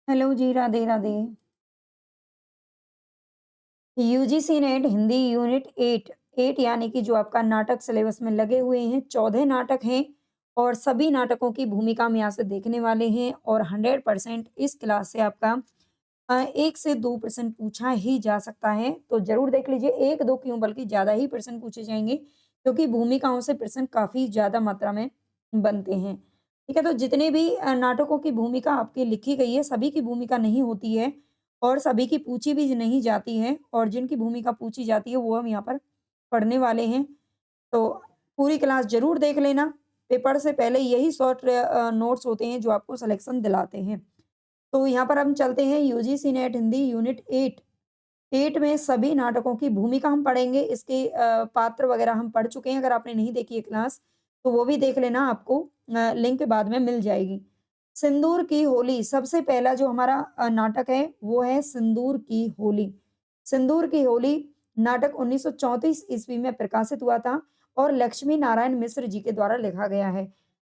Hello जी, Radhe Radhe. UGC NET Hindi unit 8 यानी कि जो आपका नाटक सिलेबस में लगे हुए हैं, 14 नाटक हैं और सभी नाटकों की भूमिका हम यहाँ से देखने वाले हैं और 100% इस क्लास से आपका 1 से 2% पूछा ही जा सकता है। तो ज़रूर देख लीजिए, 1-2 क्यों बल्कि ज़्यादा ही प्रश्न पूछे जाएँगे, क्योंकि भूमिकाओं से प्रश्न काफ़ी ज़्यादा मात्रा में बनते हैं। ठीक है? तो जितने भी नाटकों की भूमिका आपकी लिखी गई है, सभी की भूमिका नहीं होती है और सभी की पूछी भी नहीं जाती है और जिनकी भूमिका पूछी जाती है, वो हम यहाँ पर पढ़ने वाले हैं। तो पूरी क्लास ज़रूर देख लेना। पेपर से पहले यही शॉर्ट नोट्स होते हैं, जो आपको सिलेक्शन दिलाते हैं। तो यहाँ पर हम चलते हैं यूजीसी नेट हिंदी यूनिट 8 में सभी नाटकों की भूमिका हम पढ़ेंगे। इसके पात्र वगैरह हम पढ़ चुके हैं। अगर आपने नहीं देखी है क्लास, तो वो भी देख लेना, आपको लिंक बाद में मिल जाएगी। सिंदूर की होली सबसे पहला जो हमारा नाटक है, वो है सिंदूर की होली। सिंदूर की होली नाटक 1934 ईस्वी में प्रकाशित हुआ था और लक्ष्मी नारायण मिश्र जी के द्वारा लिखा गया है।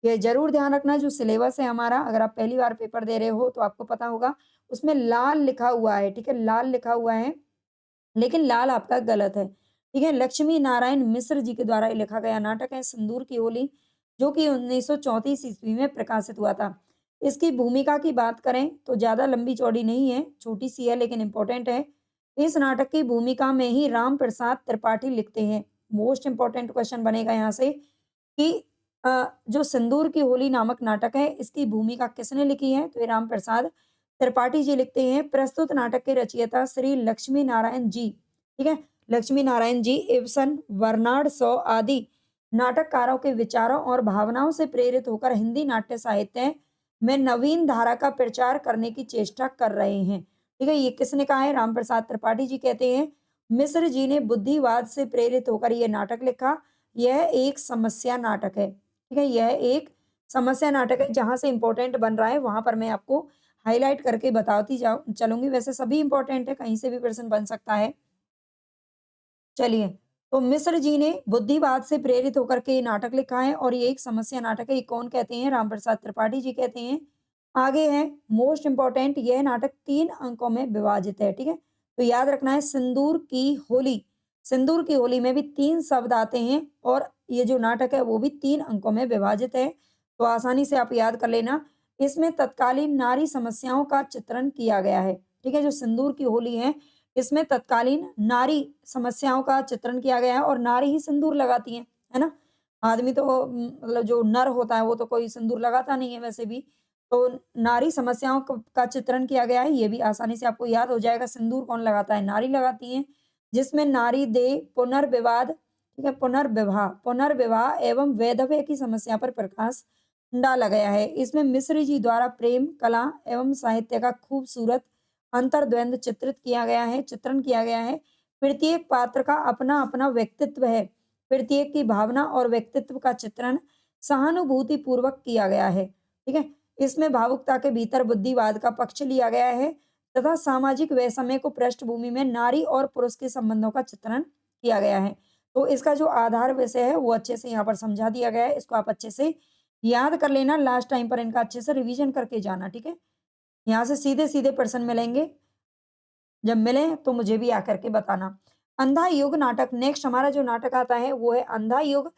ये ज़रूर ध्यान रखना, जो सिलेबस है हमारा, अगर आप पहली बार पेपर दे रहे हो तो आपको पता होगा, उसमें लाल लिखा हुआ है, ठीक है? लाल लिखा हुआ है, लेकिन लाल आपका गलत है, ठीक है? लक्ष्मी नारायण मिश्र जी के द्वारा ये लिखा गया नाटक है सिंदूर की होली, जो कि 1934 ईस्वी में प्रकाशित हुआ था। इसकी भूमिका की बात करें तो ज़्यादा लंबी-चौड़ी नहीं है, छोटी-सी है लेकिन इम्पोर्टेंट है। इस नाटक की भूमिका में ही राम प्रसाद त्रिपाठी लिखते हैं। मोस्ट इम्पोर्टेंट क्वेश्चन बनेगा यहाँ से कि जो सिंदूर की होली नामक नाटक है, इसकी भूमिका किसने लिखी है? तो ये राम प्रसाद त्रिपाठी जी लिखते हैं। प्रस्तुत नाटक के रचयिता श्री लक्ष्मी नारायण जी, ठीक है? Lakshmi Narayan ji Ibsen, Bernard Shaw आदि नाटककारों के विचारों और भावनाओं से प्रेरित होकर हिंदी नाट्य साहित्य में नवीन धारा का प्रचार करने की चेष्टा कर रहे हैं। ठीक है? ये किसने कहा है? रामप्रसाद त्रिपाठी जी कहते हैं। मिश्र जी ने बुद्धिवाद से प्रेरित होकर ये नाटक लिखा। यह एक समस्या नाटक है। ठीक है? यह एक समस्या नाटक है, जहाँ से इम्पोर्टेंट बन रहा है, वहाँ पर मैं आपको हाइलाइट करके बताती जाऊँ चलूँगी। वैसे सभी इम्पोर्टेंट है, कहीं से भी प्रश्न बन सकता है। चलिए, तो मिश्र जी ने बुद्धिवाद से प्रेरित होकर के ये नाटक लिखा है और ये एक समस्या नाटक है। ये कौन कहते हैं? रामप्रसाद त्रिपाठी जी कहते हैं। आगे है मोस्ट इम्पोर्टेंट, यह नाटक 3 अंकों में विभाजित है, ठीक है? तो याद रखना है सिंदूर की होली। सिंदूर की होली में भी 3 शब्द आते हैं और ये जो नाटक है वो भी 3 अंकों में विभाजित है। तो आसानी से आप याद कर लेना। इसमें तत्कालीन नारी समस्याओं का चित्रण किया गया है, ठीक है? जो सिंदूर की होली है, इसमें तत्कालीन नारी समस्याओं का चित्रण किया गया है और नारी ही सिंदूर लगाती हैं, है ना? आदमी तो मतलब जो नर होता है वो तो कोई सिंदूर लगाता नहीं है वैसे भी। तो नारी समस्याओं क का चित्रण किया गया है, ये भी आसानी से आपको याद हो जाएगा। सिंदूर कौन लगाता है? नारी लगाती हैं। जिसमें नारी देह पुनर्विवाद, ठीक है? पुनर्विवाह एवं वैधव्य की समस्या पर प्रकाश डाला गया है। इसमें मिश्र जी द्वारा प्रेम, कला एवं साहित्य का खूबसूरत अंतर्द्वंद चित्रण किया गया है। प्रत्येक पात्र का अपना-अपना व्यक्तित्व है। प्रत्येक की भावना और व्यक्तित्व का चित्रण सहानुभूतिपूर्वक किया गया है। ठीक है? इसमें भावुकता के भीतर बुद्धिवाद का पक्ष लिया गया है तथा सामाजिक वैषम्य को पृष्ठभूमि में नारी और पुरुष के संबंधों का चित्रण किया गया है। तो इसका जो आधार विषय है वो अच्छे से यहाँ पर समझा दिया गया है। इसको आप अच्छे से याद कर लेना, लास्ट टाइम पर इनका अच्छे से रिवीजन करके जाना, ठीक है? यहाँ से सीधे-सीधे प्रश्न मिलेंगे। जब मिलें तो मुझे भी आकर के बताना। अंधा युग नाटक, नेक्स्ट हमारा जो नाटक आता है वो है अंधा युग।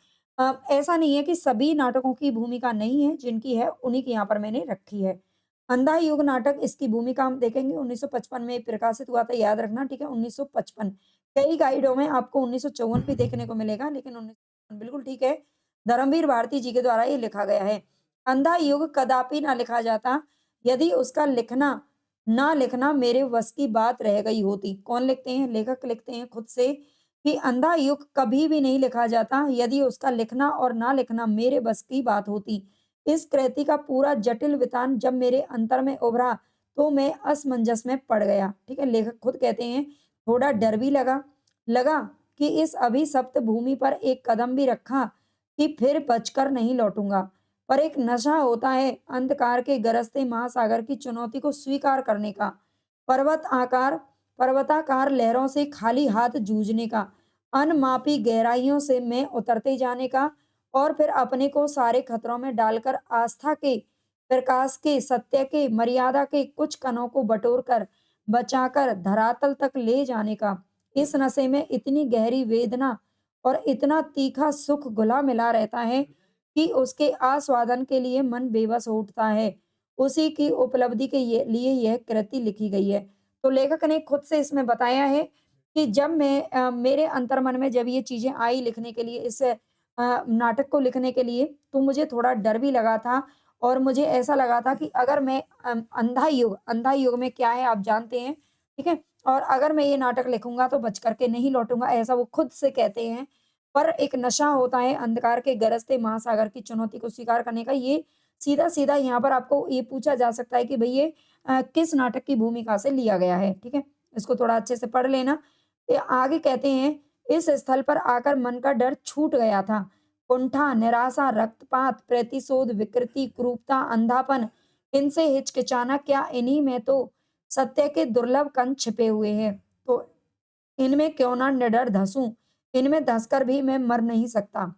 ऐसा नहीं है कि सभी नाटकों की भूमिका नहीं है, जिनकी है उन्हीं की यहाँ पर मैंने रखी है। अंधा युग नाटक, इसकी भूमिका हम देखेंगे 1955 में प्रकाशित हुआ था, याद रखना, ठीक है? 1955। कई गाइडों में आपको 1954 भी देखने को मिलेगा, लेकिन 1955 बिल्कुल ठीक है। धर्मवीर भारती जी के द्वारा ये लिखा गया है। अंधा युग कदापि ना लिखा जाता यदि उसका लिखना मेरे बस की बात रह गई होती। कौन लिखते हैं? लेखक लिखते हैं खुद से कि अंधा युग कभी भी नहीं लिखा जाता यदि उसका लिखना और ना लिखना मेरे बस की बात होती। इस कृति का पूरा जटिल वितान जब मेरे अंतर में उभरा तो मैं असमंजस में पड़ गया। ठीक है? लेखक खुद कहते हैं, थोड़ा डर भी लगा। लगा कि इस अभिशप्त भूमि पर एक कदम भी रखा कि फिर बचकर नहीं लौटूंगा। पर एक नशा होता है अंधकार के गरजते महासागर की चुनौती को स्वीकार करने का, पर्वताकार लहरों से खाली हाथ जूझने का, अनमापी गहराइयों से में उतरते जाने का और फिर अपने को सारे खतरों में डालकर आस्था के प्रकाश के, सत्य के, मर्यादा के कुछ कणों को बटोरकर, बचाकर धरातल तक ले जाने का। इस नशे में इतनी गहरी वेदना और इतना तीखा सुख घुला-मिला रहता है कि उसके आस्वादन के लिए मन बेबस हो उठता है। उसी की उपलब्धि के लिए यह कृति लिखी गई है। तो लेखक ने खुद से इसमें बताया है कि जब मेरे अंतर्मन में जब ये चीज़ें आई लिखने के लिए इस नाटक को लिखने के लिए, तो मुझे थोड़ा डर भी लगा था और मुझे ऐसा लगा था कि अगर मैं अंधा युग में क्या है आप जानते हैं, ठीक है? और अगर मैं ये नाटक लिखूँगा तो बच कर के नहीं लौटूँगा, ऐसा वो खुद से कहते हैं। पर एक नशा होता है अंधकार के गरजते महासागर की चुनौती को स्वीकार करने का, ये सीधा-सीधा यहाँ पर आपको ये पूछा जा सकता है कि भई ये किस नाटक की भूमिका से लिया गया है, ठीक है? इसको थोड़ा अच्छे से पढ़ लेना। आगे कहते हैं, इस स्थल पर आकर मन का डर छूट गया था। कुंठा, निराशा, रक्तपात, प्रतिशोध, विकृति, क्रूरता, अंधापन, इनसे हिचकिचाना क्या, इन्हीं में तो सत्य के दुर्लभ कण छिपे हुए हैं। तो इनमें क्यों ना निडर धँसूँ, इनमें धँसकर भी मैं मर नहीं सकता।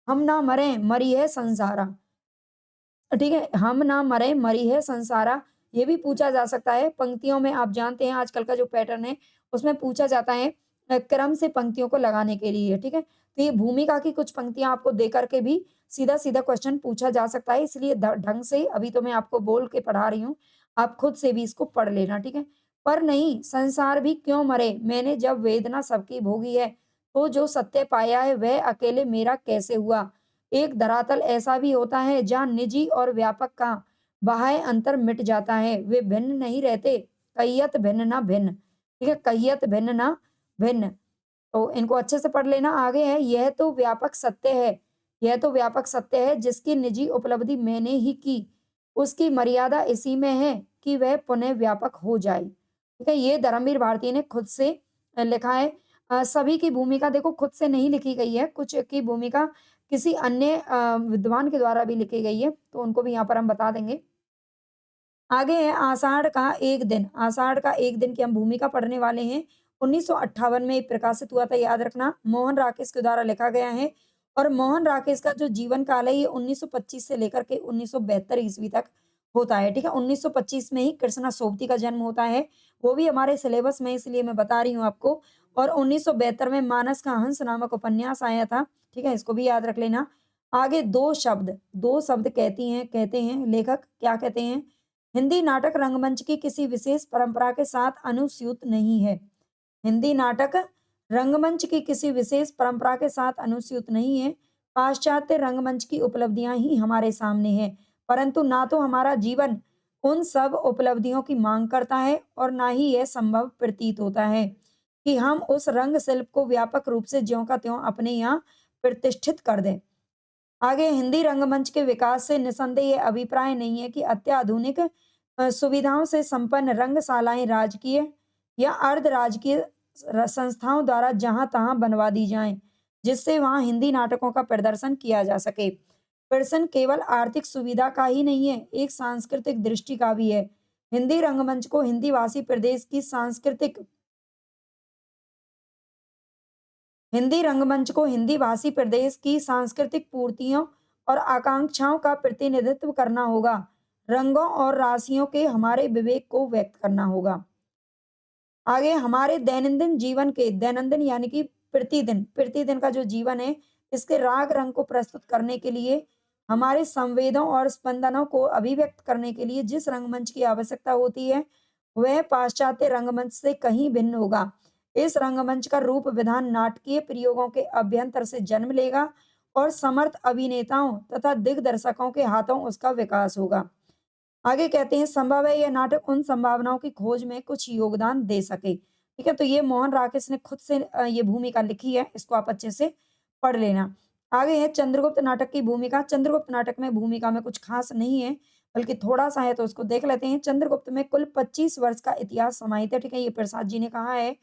हम ना मरें, मरी है संसारा। ठीक है, हम ना मरें, मरी है संसारा, ये भी पूछा जा सकता है। पंक्तियों में आप जानते हैं आजकल का जो पैटर्न है, उसमें पूछा जाता है क्रम से पंक्तियों को लगाने के लिए, ठीक है? तो ये भूमिका की कुछ पंक्तियाँ आपको दे कर के भी सीधा-सीधा क्वेश्चन पूछा जा सकता है, इसलिए ध ढंग से अभी तो मैं आपको बोल के पढ़ा रही हूँ, आप खुद से भी इसको पढ़ लेना, ठीक है? पर नहीं, संसार भी क्यों मरे, मैंने जब वेदना सबकी भोगी है, तो जो सत्य पाया है, वह अकेले मेरा कैसे हुआ? एक धरातल ऐसा भी होता है जहाँ निजी और व्यापक का बाह्य अंतर मिट जाता है। वे भिन्न नहीं रहते, कहियत भिन्न ना भिन्न। ठीक है? कहियत भिन्न ना भिन्न। तो इनको अच्छे से पढ़ लेना। आगे है, यह तो व्यापक सत्य है। यह तो व्यापक सत्य है जिसकी निजी उपलब्धि मैंने ही की। उसकी मर्यादा इसी में है कि वह पुनः व्यापक हो जाए। ठीक है? ये धर्मवीर भारती ने खुद से लिखा है। सभी की भूमिका देखो खुद से नहीं लिखी गई है, कुछ की भूमिका किसी अन्य विद्वान के द्वारा भी लिखी गई है, तो उनको भी यहाँ पर हम बता देंगे। आगे है आषाढ़ का एक दिन, आषाढ़ का एक दिन की हम भूमिका पढ़ने वाले हैं। 1958 में ये प्रकाशित हुआ था, याद रखना। मोहन राकेश के द्वारा लिखा गया है और मोहन राकेश का जो जीवन काल है ये 1925 से लेकर के 1972 ईस्वी तक होता है, ठीक है? 1925 में ही कृष्णा सोबती का जन्म होता है, वो भी हमारे सिलेबस में इसलिए मैं बता रही हूँ आपको। और 1972 में मानस का हंस नामक उपन्यास आया था, ठीक है? इसको भी याद रख लेना। आगे 2 शब्द कहते हैं लेखक क्या कहते हैं? हिंदी नाटक रंगमंच की किसी विशेष परंपरा के साथ अनुस्यूत नहीं है। हिंदी नाटक रंगमंच की किसी विशेष परंपरा के साथ अनुस्यूत नहीं है। पाश्चात्य रंगमंच की उपलब्धियां ही हमारे सामने हैं, परंतु ना तो हमारा जीवन उन सब उपलब्धियों की मांग करता है और ना ही यह संभव प्रतीत होता है कि हम उस रंग शिल्प को व्यापक रूप से ज्यों का त्यों अपने यहाँ प्रतिष्ठित कर दें। आगे हिंदी रंगमंच के विकास से निसंदेह ये अभिप्राय नहीं है कि अत्याधुनिक सुविधाओं से संपन्न रंगशालाएं राजकीय या अर्ध राजकीय संस्थाओं द्वारा जहां-तहां बनवा दी जाएं, जिससे वहां हिंदी नाटकों का प्रदर्शन किया जा सके। प्रदर्शन केवल आर्थिक सुविधा का ही नहीं है, एक सांस्कृतिक दृष्टि का भी है। हिंदी रंगमंच को हिंदी भाषी प्रदेश की सांस्कृतिक हिंदी रंगमंच को हिंदी भाषी प्रदेश की सांस्कृतिक पूर्तियों और आकांक्षाओं का प्रतिनिधित्व करना होगा। रंगों और राशियों के हमारे विवेक को व्यक्त करना होगा। आगे हमारे दैनंदिन जीवन के दैनंदिन यानी कि प्रतिदिन का जो जीवन है, इसके राग रंग को प्रस्तुत करने के लिए, हमारे संवेदों और स्पंदनों को अभिव्यक्त करने के लिए जिस रंगमंच की आवश्यकता होती है, वह पाश्चात्य रंगमंच से कहीं भिन्न होगा। इस रंगमंच का रूप विधान नाटकीय प्रयोगों के अभ्यंतर से जन्म लेगा और समर्थ अभिनेताओं तथा दिग्दर्शकों के हाथों उसका विकास होगा। आगे कहते हैं संभव है यह नाटक उन संभावनाओं की खोज में कुछ योगदान दे सके। ठीक है, तो ये मोहन राकेश ने खुद से ये भूमिका लिखी है, इसको आप अच्छे से पढ़ लेना। आगे है चंद्रगुप्त नाटक की भूमिका। चंद्रगुप्त नाटक में भूमिका में कुछ खास नहीं है, बल्कि थोड़ा-सा है, तो उसको देख लेते हैं। चंद्रगुप्त में कुल 25 वर्ष का इतिहास समाहित है, ठीक है? ये प्रसाद जी ने कहा है,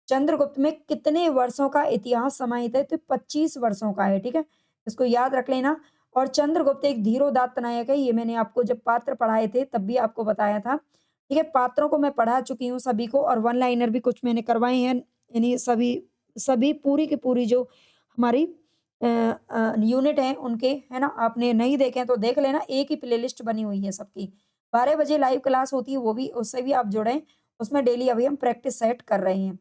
चंद्रगुप्त में कितने वर्षों का इतिहास समाहित है? तो 25 वर्षों का है, ठीक है? इसको याद रख लेना। और चंद्रगुप्त एक धीरोदात्त नायक है, ये मैंने आपको जब पात्र पढ़ाए थे तब भी आपको बताया था, ठीक है? पात्रों को मैं पढ़ा चुकी हूँ सभी को और वन लाइनर भी कुछ मैंने करवाए हैं। इन्हीं सभी सभी पूरी की पूरी जो हमारी यूनिट हैं उनके, है ना? आपने नहीं देखे हैं तो देख लेना, एक ही प्लेलिस्ट बनी हुई है सबकी। 12 बजे लाइव क्लास होती है, वो भी उससे भी आप जुड़ें, उसमें डेली अभी हम प्रैक्टिस सेट कर रहे हैं।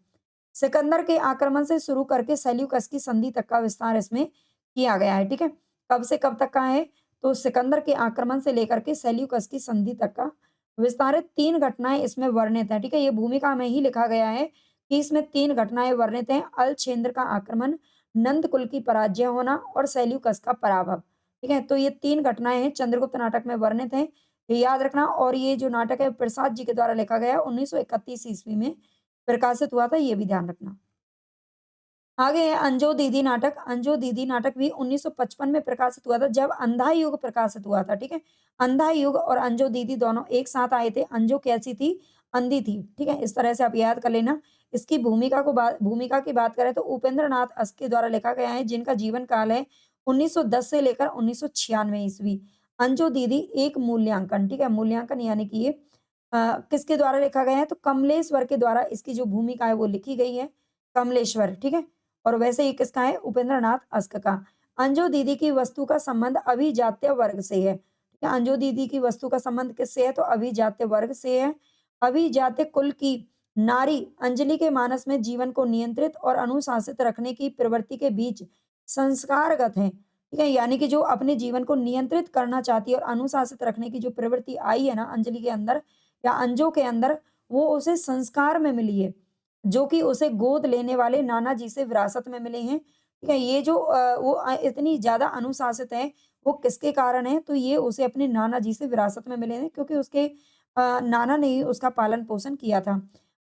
सिकंदर के आक्रमण से शुरू करके सेल्यूकस की संधि तक का विस्तार इसमें किया गया है, ठीक है? कब से कब तक का है? तो सिकंदर के आक्रमण से लेकर के सेल्यूकस की संधि तक का विस्तारित 3 घटनाएँ इसमें वर्णित हैं, ठीक है? ये भूमिका में ही लिखा गया है कि इसमें 3 घटनाएँ वर्णित हैं, अल्छेंद्र का आक्रमण, नंद कुल की पराजय होना और सेल्यूकस का पराभव, ठीक है? तो ये 3 घटनाएँ हैं, चंद्रगुप्त नाटक में वर्णित हैं, ये याद रखना। और ये जो नाटक है प्रसाद जी के द्वारा लिखा गया है, 1931 ईस्वी में प्रकाशित हुआ था, ये भी ध्यान रखना। आगे है अंजो दीदी नाटक। अंजो दीदी नाटक भी 1955 में प्रकाशित हुआ था, जब अंधा युग प्रकाशित हुआ था, ठीक है? अंधा युग और अंजो दीदी दोनों एक साथ आए थे। अंजो कैसी थी? अंधी थी, ठीक है? इस तरह से आप याद कर लेना। इसकी भूमिका की बात करें तो उपेंद्र नाथ अस्त के द्वारा लिखा गया है, जिनका जीवन काल है 1910 से लेकर 1996 ईस्वी। अंजो दीदी एक मूल्यांकन, ठीक है? मूल्यांकन यानी कि ये किसके द्वारा लिखा गया है? तो कमलेश्वर के द्वारा इसकी जो भूमिका है वो लिखी गई है, कमलेश्वर, ठीक है? और वैसे ही किसका है? उपेंद्रनाथ अस्क का। अंजू दीदी की वस्तु का संबंध अभिजात्य वर्ग से है। ठीक है? अंजू दीदी की वस्तु का संबंध किससे है? तो अभिजात्य वर्ग से है। अभिजात्य कुल की नारी अंजलि के मानस में जीवन को नियंत्रित और अनुशासित रखने की प्रवृत्ति के बीच संस्कारगत है। ठीक है? यानी कि जो अपने जीवन को नियंत्रित करना चाहती है और अनुशासित रखने की जो प्रवृत्ति आई है ना अंजलि के अंदर या अंजू के अंदर, वो उसे संस्कार में मिली है। जो कि उसे गोद लेने वाले नाना जी से विरासत में मिले हैं। ठीक है? ये जो वो इतनी ज़्यादा अनुशासित है, वो किसके कारण है? तो ये उसे अपने नाना जी से विरासत में मिले हैं, क्योंकि उसके नाना ने ही उसका पालन-पोषण किया था।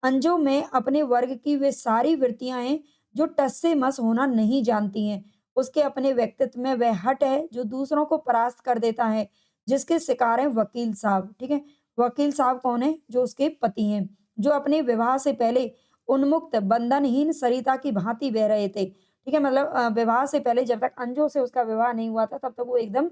अंजू में अपने वर्ग की वे सारी वृत्तियाँ हैं, जो टस से मस होना नहीं जानती हैं। उसके अपने व्यक्तित्व में वह हट है, जो दूसरों को परास्त कर देता है, जिसके शिकार हैं वकील साहब। ठीक है? वकील साहब कौन है? जो उसके पति हैं, जो अपने विवाह से पहले उन्मुक्त, बंधनहीन सरिता की भाँति बह रहे थे। ठीक है? मतलब विवाह से पहले जब तक अंजू से उसका विवाह नहीं हुआ था, तब तक वो एकदम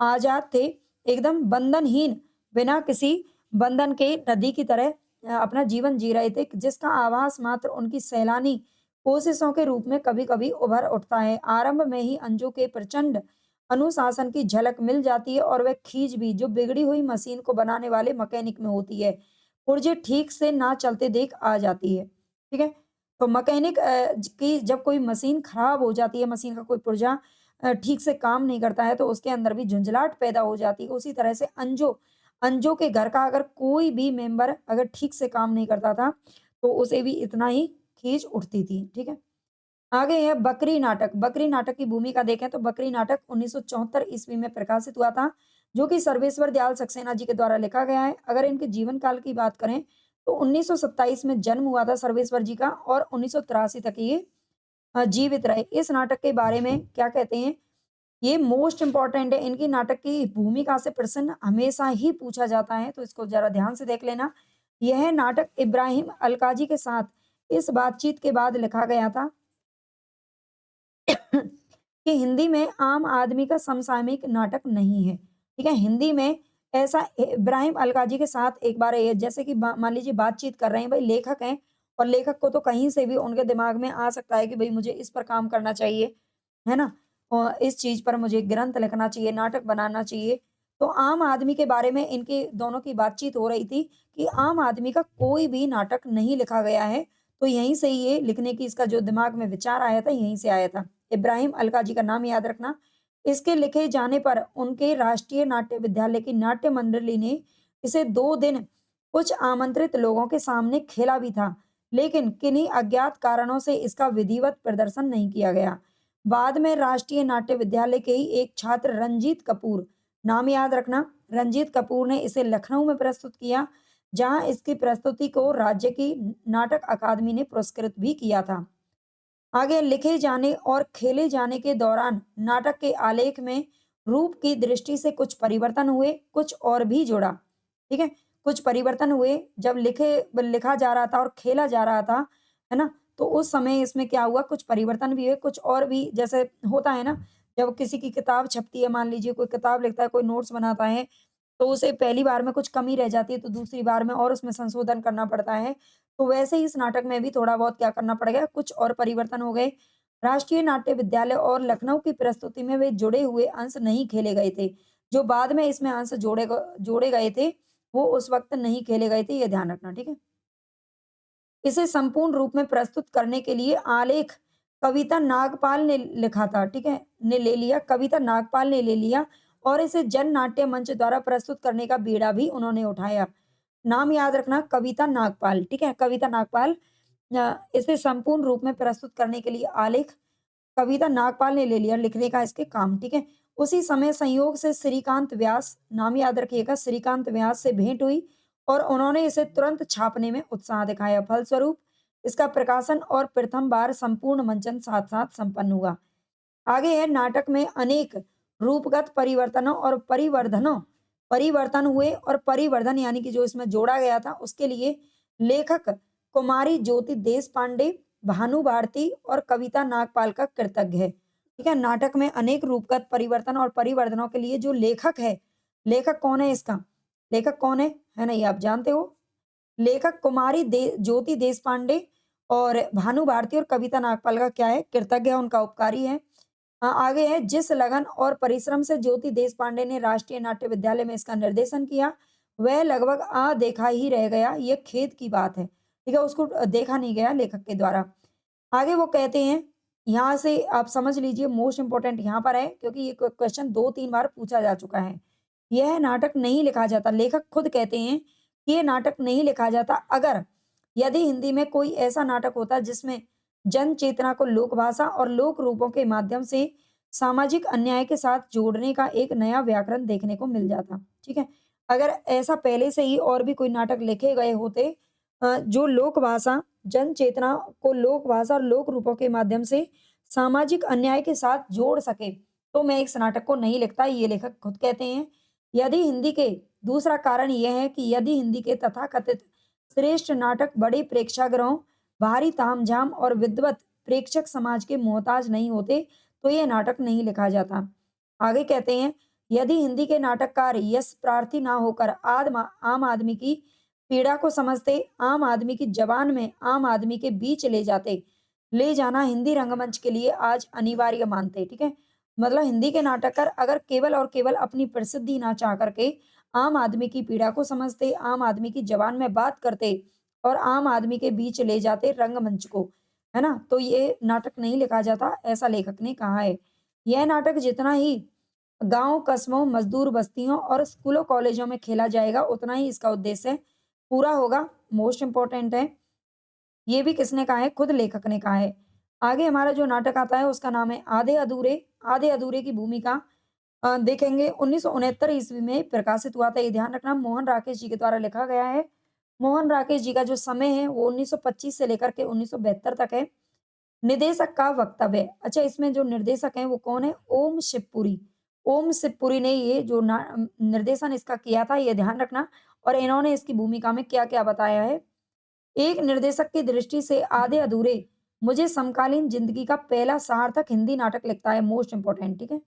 आज़ाद थे, एकदम बंधनहीन, बिना किसी बंधन के नदी की तरह अपना जीवन जी रहे थे, जिसका आभास मात्र उनकी सैलानी कोशिशों के रूप में कभी-कभी उभर उठता है। आरंभ में ही अंजू के प्रचंड अनुशासन की झलक मिल जाती है और वह खींच भी जो बिगड़ी हुई मशीन को बनाने वाले मैकेनिक में होती है। पुर्जे ठीक से ना चलते देख आ जाती है। ठीक है? तो मैकेनिक की जब कोई मशीन खराब हो जाती है, मशीन का कोई पुर्जा ठीक से काम नहीं करता है, तो उसके अंदर भी झुँझलाहट पैदा हो जाती है। उसी तरह से अंजू अंजू के घर का अगर कोई भी मेंबर अगर ठीक से काम नहीं करता था, तो उसे भी इतना ही खींच उठती थी। ठीक है? आगे है बकरी नाटक। बकरी नाटक की भूमिका देखें तो बकरी नाटक 1974 ईस्वी में प्रकाशित हुआ था, जो कि सर्वेश्वर दयाल सक्सेना जी के द्वारा लिखा गया है। अगर इनके जीवन काल की बात करें, तो 1927 में जन्म हुआ था सर्वेश्वर जी का और 1983 तक ये जीवित रहे। इस नाटक के बारे में क्या कहते हैं? ये मोस्ट इम्पोर्टेंट है। इनकी नाटक की भूमिका से प्रश्न हमेशा ही पूछा जाता है, तो इसको ज़रा ध्यान से देख लेना। यह नाटक इब्राहिम अलकाजी के साथ इस बातचीत के बाद लिखा गया था कि हिंदी में आम आदमी का समसामयिक नाटक नहीं है, ठीक है? हिंदी में ऐसा इब्राहिम अलकाजी के साथ एक बार ये जैसे कि मान लीजिए बातचीत कर रहे हैं, भाई लेखक हैं और लेखक को तो कहीं से भी उनके दिमाग में आ सकता है कि भई मुझे इस पर काम करना चाहिए, है ना? और इस चीज़ पर मुझे ग्रंथ लिखना चाहिए, नाटक बनाना चाहिए। तो आम आदमी के बारे में इनके दोनों की बातचीत हो रही थी कि आम आदमी का कोई भी नाटक नहीं लिखा गया है, तो यहीं से ये लिखने की इसका जो दिमाग में विचार आया था, यहीं से आया था। इब्राहिम अलकाजी का नाम याद रखना। इसके लिखे जाने पर उनके राष्ट्रीय नाट्य विद्यालय की नाट्य मंडली ने इसे 2 दिन कुछ आमंत्रित लोगों के सामने खेला भी था, लेकिन किन्हीं अज्ञात कारणों से इसका विधिवत प्रदर्शन नहीं किया गया। बाद में राष्ट्रीय नाट्य विद्यालय के ही एक छात्र रंजीत कपूर, नाम याद रखना, रंजीत कपूर ने इसे लखनऊ में प्रस्तुत किया, जहां इसकी प्रस्तुति को राज्य की नाटक अकादमी ने पुरस्कृत भी किया था। आगे लिखे जाने और खेले जाने के दौरान नाटक के आलेख में रूप की दृष्टि से कुछ परिवर्तन हुए, कुछ और भी जुड़ा। ठीक है? कुछ परिवर्तन हुए जब लिखा जा रहा था और खेला जा रहा था, है ना? तो उस समय इसमें क्या हुआ, कुछ परिवर्तन भी हुए, कुछ और भी जैसे होता है ना, जब किसी की किताब छपती है, मान लीजिए कोई किताब लिखता है, कोई नोट्स बनाता है, तो उसे पहली बार में कुछ कमी रह जाती है, तो दूसरी बार में और उसमें संशोधन करना पड़ता है। तो वैसे ही इस नाटक में भी थोड़ा बहुत क्या करना पड़ गया, कुछ और परिवर्तन हो गए। राष्ट्रीय नाट्य विद्यालय और लखनऊ की प्रस्तुति में वे जुड़े हुए अंश नहीं खेले गए थे। जो बाद में इसमें अंश जोड़े गए थे, वो उस वक़्त नहीं खेले गए थे, ये ध्यान रखना, ठीक है? इसे संपूर्ण रूप में प्रस्तुत करने के लिए आलेख कविता नागपाल ने लिखा था, ठीक है? ने ले लिया, कविता नागपाल ने ले लिया और इसे जन नाट्य मंच द्वारा प्रस्तुत करने का बीड़ा भी उन्होंने उठाया। नाम याद रखना कविता नागपाल, ठीक है? कविता नागपाल इसे संपूर्ण रूप में प्रस्तुत करने के लिए आलेख कविता नागपाल ने ले लिया लिखने का इसके काम, ठीक है? उसी समय संयोग से श्रीकांत व्यास, नाम याद रखिएगा, श्रीकांत व्यास से भेंट हुई और उन्होंने इसे तुरंत छापने में उत्साह दिखाया। फलस्वरूप इसका प्रकाशन और प्रथम बार संपूर्ण मंचन साथ-साथ संपन्न हुआ। आगे है नाटक में अनेक रूपगत परिवर्तनों और परिवर्तन हुए और परिवर्धन यानी कि जो इसमें जोड़ा गया था उसके लिए लेखक कुमारी ज्योति देशपांडे, भानु भारती और कविता नागपाल का कृतज्ञ है। ठीक है? नाटक में अनेक रूपगत परिवर्तन और परिवर्धनों के लिए जो लेखक है, लेखक कौन है इसका? लेखक कौन है? है ना? ये आप जानते हो। लेखक कुमारी ज्योति देशपांडे और भानु भारती और कविता नागपाल का क्या है? कृतज्ञ है, उनका उपकारी है। आगे है जिस लगन और परिश्रम से ज्योति देशपांडे ने राष्ट्रीय नाट्य विद्यालय में इसका निर्देशन किया, वह लगभग अदेखा ही रह गया, ये खेद की बात है। ठीक है? उसको देखा नहीं गया लेखक के द्वारा। आगे वो कहते हैं, यहाँ से आप समझ लीजिए मोस्ट इम्पोर्टेंट यहाँ पर है क्योंकि ये क्वेश्चन 2-3 बार पूछा जा चुका है। यह नाटक नहीं लिखा जाता, लेखक खुद कहते हैं कि ये नाटक नहीं लिखा जाता अगर यदि हिंदी में कोई ऐसा नाटक होता जिसमें जन चेतना को लोक भाषा और लोक रूपों के माध्यम से सामाजिक अन्याय के साथ जोड़ने का एक नया व्याकरण देखने को मिल जाता। ठीक है? अगर ऐसा पहले से ही और भी कोई नाटक लिखे गए होते जो लोक भाषा, जन चेतना को लोक भाषा और लोक रूपों के माध्यम से सामाजिक अन्याय के साथ जोड़ सके, तो मैं इस नाटक को नहीं लिखता, ये लेखक खुद कहते हैं। यदि हिंदी के दूसरा कारण यह है कि यदि हिंदी के तथाकथित श्रेष्ठ नाटक बड़े प्रेक्षागृहों, भारी तामझाम और विद्वत प्रेक्षक समाज के मोहताज नहीं होते, तो ये नाटक नहीं लिखा जाता। आगे कहते हैं, यदि हिंदी के नाटककार यश प्रार्थी ना होकर आम आदमी की पीड़ा को समझते, आम आदमी की जबान में आम आदमी के बीच ले जाते, ले जाना हिंदी रंगमंच के लिए आज अनिवार्य मानते, ठीक है? मतलब हिंदी के नाटककार अगर केवल और केवल अपनी प्रसिद्धि ना चाह करके आम आदमी की पीड़ा को समझते, आम आदमी की ज़बान में बात करते और आम आदमी के बीच ले जाते रंगमंच को, है ना? तो ये नाटक नहीं लिखा जाता, ऐसा लेखक ने कहा है। यह नाटक जितना ही गाँव, कस्बों, मज़दूर बस्तियों और स्कूलों, कॉलेजों में खेला जाएगा, उतना ही इसका उद्देश्य पूरा होगा। मोस्ट इम्पोर्टेंट है। ये भी किसने कहा है? खुद लेखक ने कहा है। आगे हमारा जो नाटक आता है उसका नाम है आधे अधूरे। आधे अधूरे की भूमिका देखेंगे 1969 ईस्वी में प्रकाशित हुआ था, ये ध्यान रखना मोहन राकेश जी के द्वारा लिखा गया है। मोहन राकेश जी का जो समय है वो 1925 से लेकर के 1972 तक है। निर्देशक का वक्तव्य, अच्छा इसमें जो निर्देशक हैं वो कौन है? ओम शिवपुरी। ओम शिवपुरी ने ये जो निर्देशन इसका किया था ये ध्यान रखना और इन्होंने इसकी भूमिका में क्या-क्या बताया है। एक निर्देशक की दृष्टि से आधे अधूरे मुझे समकालीन जिंदगी का पहला सार्थक हिंदी नाटक लगता है, मोस्ट इम्पोर्टेंट, ठीक है?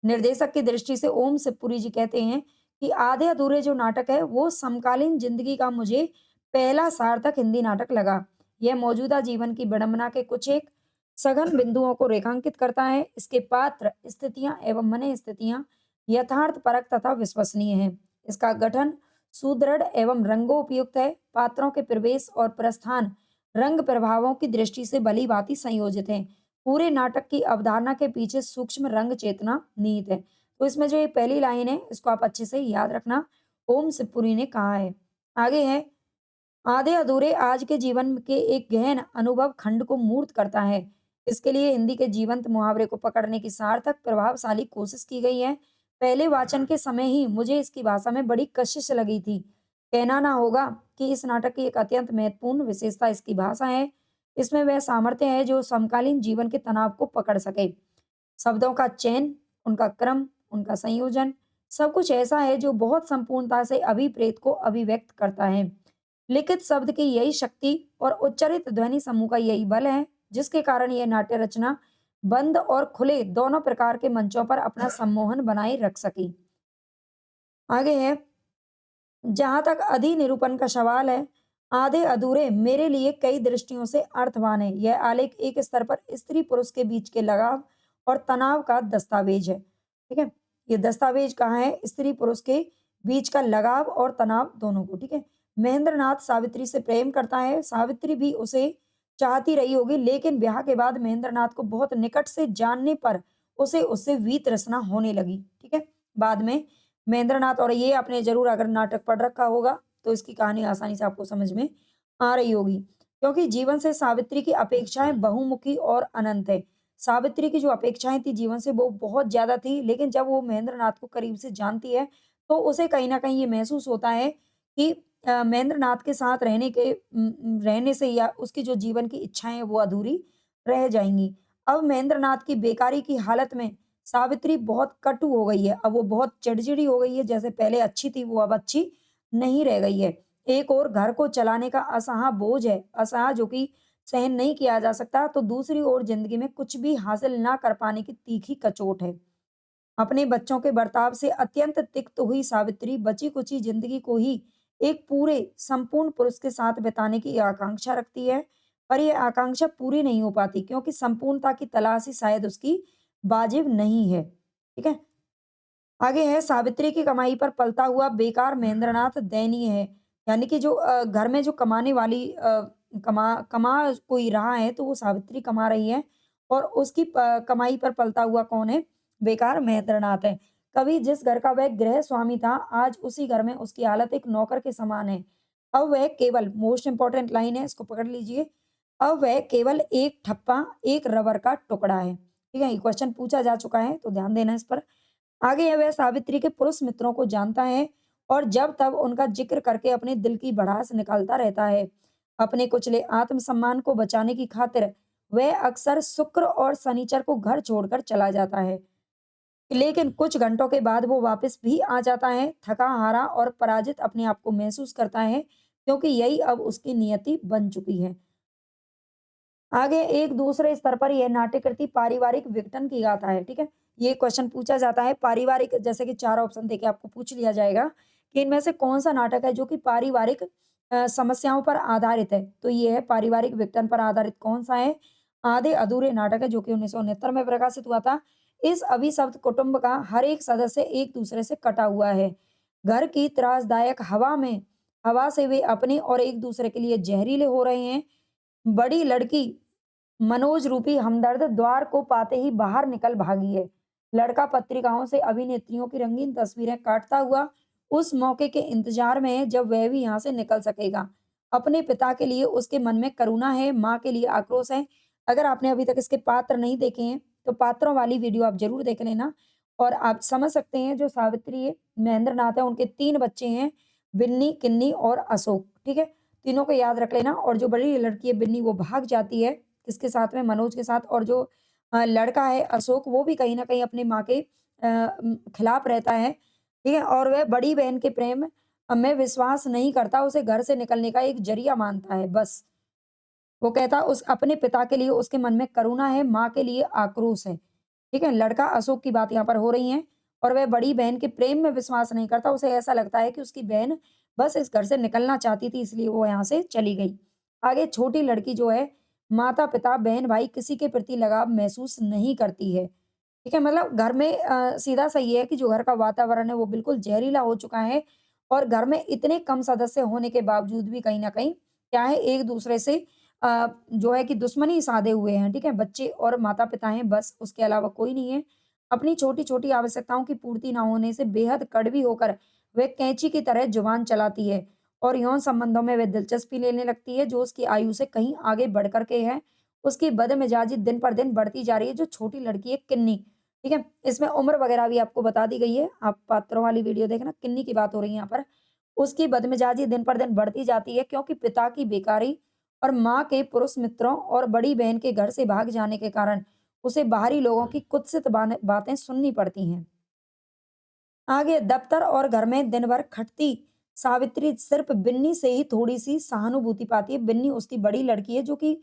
निर्देशक की दृष्टि से ओम शिवपुरी जी कहते हैं कि आधे अधूरे जो नाटक है वो समकालीन जिंदगी का मुझे पहला सार्थक हिंदी नाटक लगा। यह मौजूदा जीवन की विडंबना के कुछ एक सघन बिंदुओं को रेखांकित करता है। इसके पात्र, स्थितियां एवं मन स्थितियां यथार्थपरक तथा विश्वसनीय हैं। इसका गठन सुदृढ़ एवं रंगोपयुक्त है। पात्रों के प्रवेश और प्रस्थान रंग प्रभावों की दृष्टि से भली भांति संयोजित हैं। पूरे नाटक की अवधारणा के पीछे सूक्ष्म रंग चेतना निहित है। तो इसमें जो ये पहली लाइन है इसको आप अच्छे से याद रखना, ओम शिवपुरी ने कहा है। आगे है आधे अधूरे आज के जीवन के एक गहन अनुभव खंड को मूर्त करता है। इसके लिए हिंदी के जीवंत मुहावरे को पकड़ने की सार्थक प्रभावशाली कोशिश की गई है। पहले वाचन के समय ही मुझे इसकी भाषा में बड़ी कशिश लगी थी। कहना ना होगा कि इस नाटक की एक अत्यंत महत्वपूर्ण विशेषता इसकी भाषा है। इसमें वह सामर्थ्य है जो समकालीन जीवन के तनाव को पकड़ सके। शब्दों का चयन, उनका क्रम, उनका संयोजन, सब कुछ ऐसा है जो बहुत संपूर्णता से अभिप्रेत को अभिव्यक्त करता है। लिखित शब्द की यही शक्ति और उच्चारित ध्वनि समूह का यही बल है, जिसके कारण यह नाट्य रचना बंद और खुले दोनों प्रकार के मंचों पर अपना सम्मोहन बनाए रख सकी। आगे है, जहां तक अधिनिरूपण का सवाल है, आधे अधूरे मेरे लिए कई दृष्टियों से अर्थवान है। यह आलेख एक स्तर पर स्त्री पुरुष के बीच के लगाव और तनाव का दस्तावेज है। ठीक है, ये दस्तावेज कहाँ है? स्त्री पुरुष के बीच का लगाव और तनाव दोनों को। ठीक है, महेंद्र नाथ सावित्री से प्रेम करता है, सावित्री भी उसे चाहती रही होगी, लेकिन ब्याह के बाद महेंद्र नाथ को बहुत निकट से जानने पर उसे उससे वीतरसना होने लगी। ठीक है, बाद में महेंद्र नाथ, और ये आपने जरूर अगर नाटक पढ़ रखा होगा तो इसकी कहानी आसानी से आपको समझ में आ रही होगी, क्योंकि जीवन से सावित्री की अपेक्षाएं बहुमुखी और अनंत है। सावित्री की जो अपेक्षाएं थी जीवन से वो बहुत ज्यादा थी, लेकिन जब वो महेंद्र नाथ को करीब से जानती है तो उसे कहीं ना कहीं ये महसूस होता है कि महेंद्र नाथ के साथ रहने से या उसकी जो जीवन की इच्छाएं हैं, वो अधूरी रह जाएंगी। अब महेंद्र नाथ की बेकारी की हालत में सावित्री बहुत कटु हो गई है। अब वो बहुत चिड़चिड़ी हो गई है, जैसे पहले अच्छी थी वो अब अच्छी नहीं रह गई है। एक ओर घर को चलाने का असहा बोझ है, असहा जो कि सहन नहीं किया जा सकता, तो दूसरी ओर जिंदगी में कुछ भी हासिल ना कर पाने की तीखी कचोट है। अपने बच्चों के बर्ताव से अत्यंत तिक्त हुई सावित्री बची-कुची जिंदगी को ही एक पूरे संपूर्ण पुरुष के साथ बिताने की आकांक्षा रखती है, पर यह आकांक्षा पूरी नहीं हो पाती, क्योंकि संपूर्णता की तलाश ही शायद उसकी वाजिब नहीं है। ठीक है? आगे है, सावित्री की कमाई पर पलता हुआ बेकार महेंद्रनाथ दयनीय है। यानी कि जो घर में जो कमाने वाली कमा कमा कोई रहा है तो वो सावित्री कमा रही है, और उसकी कमाई पर पलता हुआ कौन है? बेकार महेंद्रनाथ है। कभी जिस घर का वह गृह स्वामी था, आज उसी घर में उसकी हालत एक नौकर के समान है। अब वह केवल, मोस्ट इंपॉर्टेंट लाइन है, इसको पकड़ लीजिए, अब वह केवल एक ठप्पा, एक रबर का टुकड़ा है। ठीक है, ये क्वेश्चन पूछा जा चुका है तो ध्यान देना इस पर। आगे है, वह सावित्री के पुरुष मित्रों को जानता है और जब तब उनका जिक्र करके अपने दिल की भड़ास निकालता रहता है। अपने कुचले आत्मसम्मान को बचाने की खातिर वह अक्सर शुक्र और शनिचर को घर छोड़कर चला जाता है, लेकिन कुछ घंटों के बाद वो वापस भी आ जाता है, थका हारा और पराजित अपने आप को महसूस करता है, क्योंकि यही अब उसकी नियति बन चुकी है। आगे एक दूसरे स्तर पर यह नाट्यकृति पारिवारिक विघटन की गाथा है। ठीक है, ये क्वेश्चन पूछा जाता है पारिवारिक, जैसे कि चार ऑप्शन देके आपको पूछ लिया जाएगा कि इनमें से कौन सा नाटक है जो कि पारिवारिक समस्याओं पर आधारित है, तो ये है पारिवारिक विघटन पर आधारित कौन सा है? आधे अधूरे नाटक है, जो कि 1969 में प्रकाशित हुआ था। इस अभिशप्त कुटुंब का हर एक सदस्य एक दूसरे से कटा हुआ है। घर की त्रासदायक हवा से वे अपने और एक दूसरे के लिए जहरीले हो रहे हैं। बड़ी लड़की मनोज रूपी हमदर्द द्वार को पाते ही बाहर निकल भागी है। लड़का पत्रिकाओं से अभिनेत्रियों की रंगीन तस्वीरें काटता हुआ उस मौके के इंतजार में है जब वह भी यहाँ से निकल सकेगा। अपने पिता के लिए उसके मन में करुणा है, माँ के लिए आक्रोश है। अगर आपने अभी तक इसके पात्र नहीं देखे हैं, तो पात्रों वाली वीडियो आप ज़रूर देख लेना और आप समझ सकते हैं। जो सावित्री है, महेंद्र नाथ है, उनके 3 बच्चे हैं, बिन्नी, किन्नी और अशोक, ठीक है? तीनों को याद रख लेना, और जो बड़ी लड़की है बिन्नी, वो भाग जाती है, किसके साथ में? मनोज के साथ, और जो लड़का है अशोक, वो भी कहीं न कहीं अपनी माँ के खिलाफ रहता है, ठीक है? और वह बड़ी बहन के प्रेम में विश्वास नहीं करता, उसे घर से निकलने का एक ज़रिया मानता है बस। वो कहता उस अपने पिता के लिए उसके मन में करुणा है, माँ के लिए आक्रोश है। ठीक है? लड़का अशोक की बात यहाँ पर हो रही है, और वह बड़ी बहन के प्रेम में विश्वास नहीं करता। उसे ऐसा लगता है कि उसकी बहन बस इस घर से निकलना चाहती थी, इसलिए वो यहाँ से चली गई। आगे छोटी लड़की जो है, माता-पिता, बहन-भाई किसी के प्रति लगाव महसूस नहीं करती है। ठीक है? मतलब घर में सीधा सा ये है कि जो घर का वातावरण है वो बिल्कुल ज़हरीला हो चुका है, और घर में इतने कम सदस्य होने के बावजूद भी कहीं न कहीं क्या है, एक-दूसरे से जो है कि दुश्मनी साधे हुए हैं, ठीक है? बच्चे और माता-पिता हैं बस, उसके अलावा कोई नहीं है। अपनी छोटी-छोटी आवश्यकताओं की पूर्ति ना होने से बेहद कड़वी होकर वह कैंची की तरह जुबान चलाती है, और यौन संबंधों में वह दिलचस्पी लेने लगती है, जो उसकी आयु से कहीं आगे बढ़ कर के है। उसकी बदमिजाजी दिन पर दिन बढ़ती जा रही है। जो छोटी लड़की है किन्नी, ठीक है? इसमें उम्र वगैरह भी आपको बता दी गई है। आप पात्रों वाली वीडियो देखना, किन्नी की बात हो रही है यहाँ पर। उसकी बदमिजाजी दिन पर दिन बढ़ती जाती है, क्योंकि पिता की बेकारी और माँ के पुरुष मित्रों और बड़ी बहन के घर से भाग जाने के कारण उसे बाहरी लोगों की कुत्सित बातें सुननी पड़ती हैं। आगे दफ्तर और घर में दिन भर खटती सावित्री सिर्फ बिन्नी से ही थोड़ी-सी सहानुभूति पाती है। बिन्नी उसकी बड़ी लड़की है, जो कि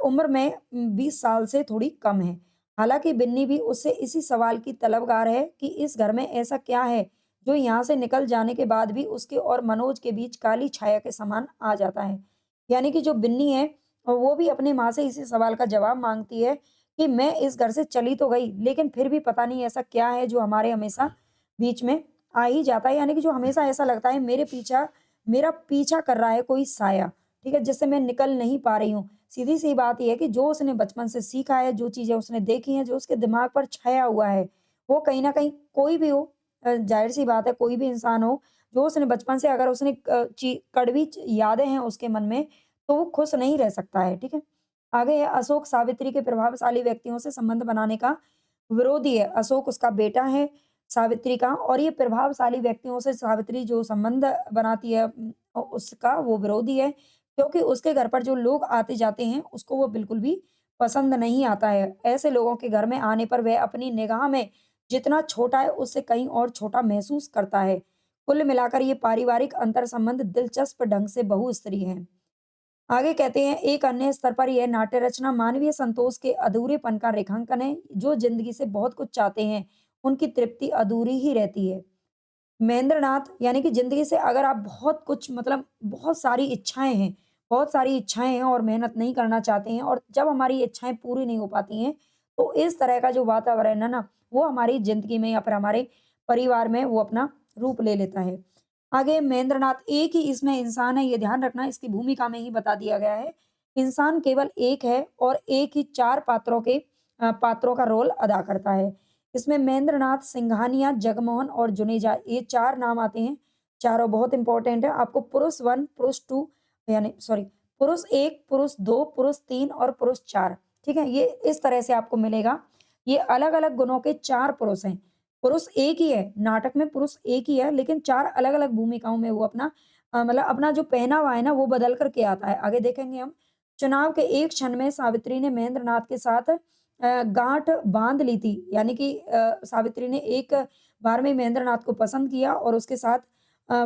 उम्र में 20 साल से थोड़ी कम है। हालाँकि बिन्नी भी उससे इसी सवाल की तलबगार है कि इस घर में ऐसा क्या है जो यहाँ से निकल जाने के बाद भी उसके और मनोज के बीच काली छाया के समान आ जाता है। यानी कि जो बिन्नी है वो भी अपनी माँ से इसी सवाल का जवाब माँगती है कि मैं इस घर से चली तो गई, लेकिन फिर भी पता नहीं ऐसा क्या है जो हमारे हमेशा बीच में आ ही जाता है। यानी कि जो हमेशा ऐसा लगता है मेरा पीछा कर रहा है कोई साया, ठीक है? जिससे मैं निकल नहीं पा रही हूँ। सीधी-सी बात ये है कि जो उसने बचपन से सीखा है, जो चीज़ें उसने देखी हैं, जो उसके दिमाग पर छाया हुआ है, वो कहीं न कहीं कोई भी हो ज़ाहिर-सी बात है कोई भी इंसान हो, जो उसने बचपन से अगर उसने कड़वी यादें हैं उसके मन में, तो वो खुश नहीं रह सकता है, ठीक है? आगे है अशोक सावित्री के प्रभावशाली व्यक्तियों से संबंध बनाने का विरोधी है। अशोक उसका बेटा है सावित्री का और ये प्रभावशाली व्यक्तियों से सावित्री जो संबंध बनाती है उसका वो विरोधी है क्योंकि उसके घर पर जो लोग आते-जाते हैं उसको वो बिल्कुल भी पसंद नहीं आता है। ऐसे लोगों के घर में आने पर वह अपनी निगाह में जितना छोटा है उससे कहीं और छोटा महसूस करता है। कुल मिलाकर ये पारिवारिक अंतर संबंध दिलचस्प ढंग से बहुस्तरीय है। आगे कहते हैं एक अन्य स्तर पर यह नाट्य रचना मानवीय संतोष के अधूरेपन का रेखांकन है। जो जिंदगी से बहुत कुछ चाहते हैं उनकी तृप्ति अधूरी ही रहती है। महेंद्रनाथ यानी कि ज़िंदगी से अगर आप बहुत कुछ मतलब बहुत सारी इच्छाएँ हैं और मेहनत नहीं करना चाहते हैं और जब हमारी इच्छाएँ पूरी नहीं हो पाती हैं, तो इस तरह का जो वातावरण है ना, वो हमारी ज़िंदगी में या फिर हमारे परिवार में वो अपना रूप ले लेता है। आगे महेंद्रनाथ एक ही इसमें इंसान है, ये ध्यान रखना इसकी भूमिका में ही बता दिया गया है। इंसान केवल एक है और एक ही 4 पात्रों का रोल अदा करता है। इसमें महेंद्रनाथ, सिंघानिया, जगमोहन और जुनेजा ये 4 नाम आते हैं। चारों बहुत इम्पोर्टेंट है। आपको पुरुष 1, पुरुष 2 यानी सॉरी पुरुष 1, पुरुष 2, पुरुष 3 और पुरुष 4 ठीक है? ये इस तरह से आपको मिलेगा। ये अलग-अलग गुणों के 4 पुरुष हैं। पुरुष एक ही है, नाटक में पुरुष एक ही है लेकिन 4 अलग-अलग भूमिकाओं में वो मतलब अपना जो पहनावा है ना वो बदल कर के आता है। आगे देखेंगे हम। चुनाव के एक क्षण में सावित्री ने महेंद्रनाथ के साथ गाँठ बाँध ली थी। यानी कि सावित्री ने एक बार में महेंद्रनाथ को पसंद किया और उसके साथ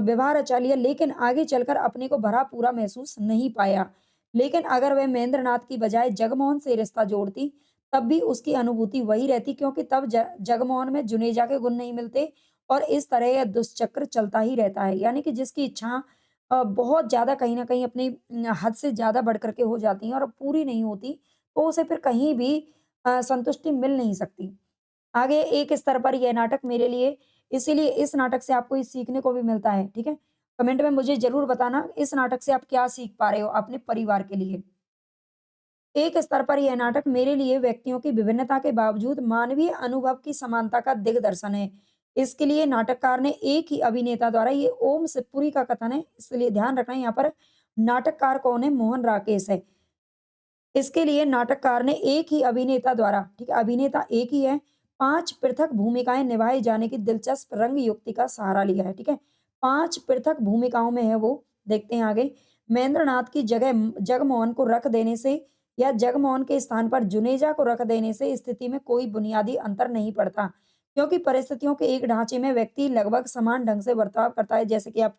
विवाह रचा लिया लेकिन आगे चलकर अपने को भरा-पूरा महसूस नहीं पाया। लेकिन अगर वह महेंद्रनाथ की बजाय जगमोहन से रिश्ता जोड़ती, तब भी उसकी अनुभूति वही रहती क्योंकि तब जगमोहन में जुनेजा के गुण नहीं मिलते और इस तरह यह दुष्चक्र चलता ही रहता है। यानी कि जिसकी इच्छा बहुत ज़्यादा कहीं न कहीं अपनी हद से ज़्यादा बढ़ कर के हो जाती हैं और पूरी नहीं होती, तो उसे फिर कहीं भी संतुष्टि मिल नहीं सकती। आगे एक स्तर पर यह नाटक मेरे लिए इसीलिए इस नाटक से आपको ये सीखने को भी मिलता है, ठीक है? कमेंट में मुझे ज़रूर बताना इस नाटक से आप क्या सीख पा रहे हो अपने परिवार के लिए। एक स्तर पर यह नाटक मेरे लिए व्यक्तियों की विभिन्नता के बावजूद मानवीय अनुभव की समानता का दिग्दर्शन है। इसके लिए नाटककार ने एक ही अभिनेता द्वारा ये ओम शिवपुरी का कथन है, इसलिए ध्यान रखना यहाँ पर नाटककार कौन है? मोहन राकेश है। इसके लिए नाटककार ने एक ही अभिनेता द्वारा ठीक है, अभिनेता एक ही है, 5 पृथक भूमिकाएँ निभाए जाने की दिलचस्प रंग युक्ति का सहारा लिया है, ठीक है? 5 पृथक भूमिकाओं में है वो, देखते हैं आगे। महेंद्रनाथ की जगह जगमोहन को रख देने से या जगमोहन के स्थान पर जुनेजा को रख देने से स्थिति में कोई बुनियादी अंतर नहीं पड़ता, क्योंकि परिस्थितियों के एक ढांचे में व्यक्ति लगभग समान ढंग से बर्ताव करता है। जैसे कि आप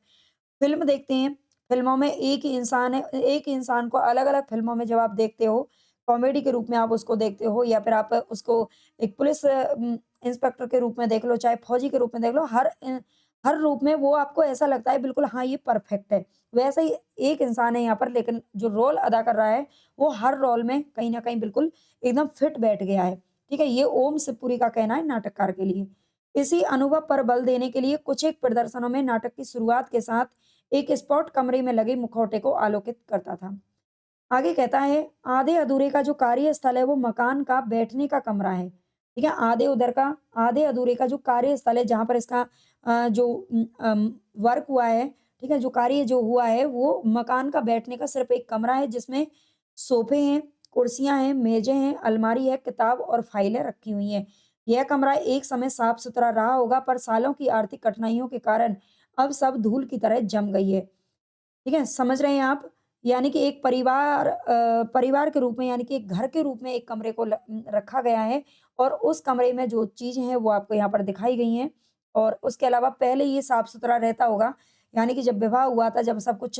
फ़िल्म देखते हैं, फ़िल्मों में एक ही इंसान है एक ही इंसान को अलग-अलग फ़िल्मों में जब आप देखते हो, कॉमेडी के रूप में आप उसको देखते हो या फिर आप उसको एक पुलिस इंस्पेक्टर के रूप में देख लो, चाहे फौजी के रूप में देख लो, हर रूप में वो आपको ऐसा लगता है बिल्कुल हाँ, ये परफ़ेक्ट है। वैसे ही एक इंसान है यहाँ पर लेकिन जो रोल अदा कर रहा है, वो हर रोल में कहीं न कहीं बिल्कुल एकदम फिट बैठ गया है। ठीक है? ये ओम शिवपुरी का कहना है नाटककार के लिए। इसी अनुभव पर बल देने के लिए कुछ एक प्रदर्शनों में नाटक की शुरुआत के साथ एक स्पॉट कमरे में लगे मुखौटे को आलोकित करता था। आगे कहता है, आधे-अधूरे का जो कार्यस्थल है, वो मकान का बैठने का कमरा है। ठीक है? आधे-अधूरे का जो कार्यस्थल है, जहाँ पर इसका जो वर्क हुआ है, ठीक है? जो कार्य जो हुआ है, वो मकान का बैठने का सिर्फ़ एक कमरा है, जिसमें सोफ़े हैं, कुर्सियाँ हैं, मेज़ें हैं, अलमारी है, किताब और फाइलें रखी हुई हैं। यह कमरा एक समय साफ-सुथरा रहा होगा, पर सालों की आर्थिक कठिनाइयों के कारण अब सब धूल की तरह जम गई है। ठीक है? समझ रहे हैं आप? यानी कि एक परिवार के रूप में यानी कि एक घर के रूप में एक कमरे को रखा गया है और उस कमरे में जो चीज़ें हैं वो आपको यहाँ पर दिखाई गई हैं और उसके अलावा पहले ये साफ-सुथरा रहता होगा, यानी कि जब विवाह हुआ था, जब सब कुछ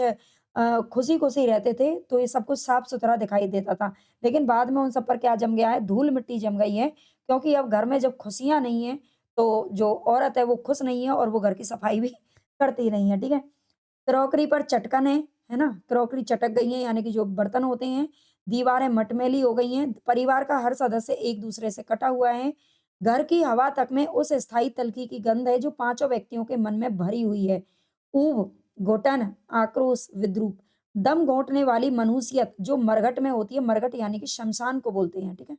खुशी-खुशी रहते थे, तो ये सब कुछ साफ-सुथरा दिखाई देता था। लेकिन बाद में उन सब पर क्या जम गया है, धूल-मिट्टी जम गई है, क्योंकि अब घर में जब खुशियाँ नहीं हैं, तो जो औरत है वो खुश नहीं है और वो घर की सफाई भी करती नहीं है, ठीक है? क्रॉकरी पर चटकन है ना? क्रॉकरी चटक गई है यानी कि जो बर्तन होते हैं, दीवारें मटमैली हो गई हैं, परिवार का हर सदस्य एक-दूसरे से कटा हुआ है। घर की हवा तक में उस स्थायी तल्खी की गंध है जो पाँचों व्यक्तियों के मन में भरी हुई है। ऊब, घुटन, आक्रोश, विद्रूप, दम घोंटने वाली मनुष्यत जो मरघट में होती है, मरघट यानी कि श्मशान को बोलते हैं, ठीक है?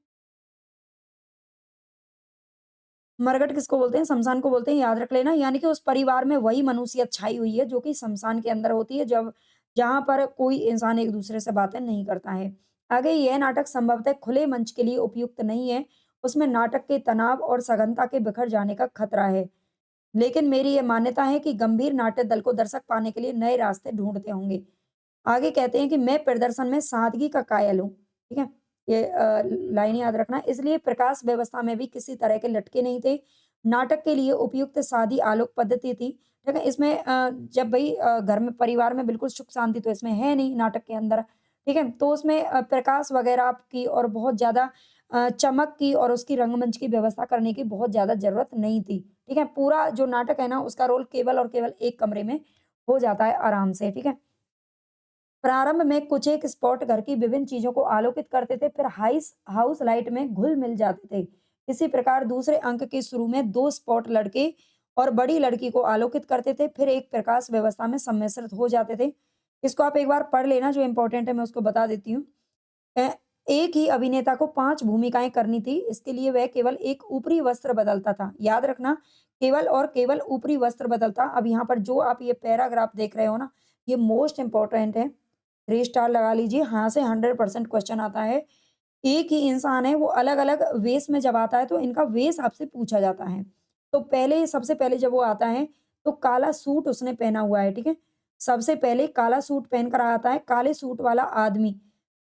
मरघट किसको बोलते हैं? शमशान को बोलते हैं, याद रख लेना। यानी कि उस परिवार में वही मनुष्यत छाई हुई है जो कि शमशान के अंदर होती है, जब जहाँ पर कोई इंसान एक-दूसरे से बातें नहीं करता है। आगे यह नाटक संभवतः खुले मंच के लिए उपयुक्त नहीं है। उसमें नाटक के तनाव और सघनता के बिखर जाने का खतरा है। लेकिन मेरी ये मान्यता है कि गंभीर नाट्य दल को दर्शक पाने के लिए नए रास्ते ढूँढते होंगे। आगे कहते हैं कि मैं प्रदर्शन में सादगी का कायल हूँ, ठीक है? ये लाइन याद रखना। इसलिए प्रकाश व्यवस्था में भी किसी तरह के लटके नहीं थे। नाटक के लिए उपयुक्त सादी आलोक पद्धति थी, ठीक है? इसमें जब भई घर में परिवार में बिल्कुल सुख शांति तो इसमें है नहीं नाटक के अंदर, ठीक है? तो उसमें प्रकाश वगैरह की और बहुत ज़्यादा चमक की और उसकी रंगमंच की व्यवस्था करने की बहुत ज़्यादा ज़रूरत नहीं थी, ठीक है? पूरा जो नाटक है ना उसका रोल केवल और केवल एक कमरे में हो जाता है आराम से, ठीक है? प्रारंभ में कुछ एक स्पॉट घर की विभिन्न चीजों को आलोकित करते थे, फिर हाइस हाउस लाइट में घुल मिल जाते थे। इसी प्रकार दूसरे अंक के शुरू में 2 स्पॉट लड़के और बड़ी लड़की को आलोकित करते थे, फिर एक प्रकाश व्यवस्था में सम्मिश्रित हो जाते थे। इसको आप एक बार पढ़ लेना, जो इम्पोर्टेंट है मैं उसको बता देती हूँ। अ, एक ही अभिनेता को 5 भूमिकाएँ करनी थी, इसके लिए वह केवल एक ऊपरी वस्त्र बदलता था। याद रखना, केवल और केवल ऊपरी वस्त्र बदलता। अब यहाँ पर जो आप ये पैराग्राफ देख रहे हो ना, ये मोस्ट इम्पोर्टेंट है। 3 स्टार लगा लीजिए, हाँ से 100% क्वेश्चन आता है। एक ही इंसान है, वो अलग-अलग वेश में जब आता है, तो इनका वेश आपसे पूछा जाता है। तो पहले सबसे पहले जब वो आता है, तो काला सूट उसने पहना हुआ है, ठीक है? सबसे पहले काला सूट पहन कर आता है, काले सूट वाला आदमी।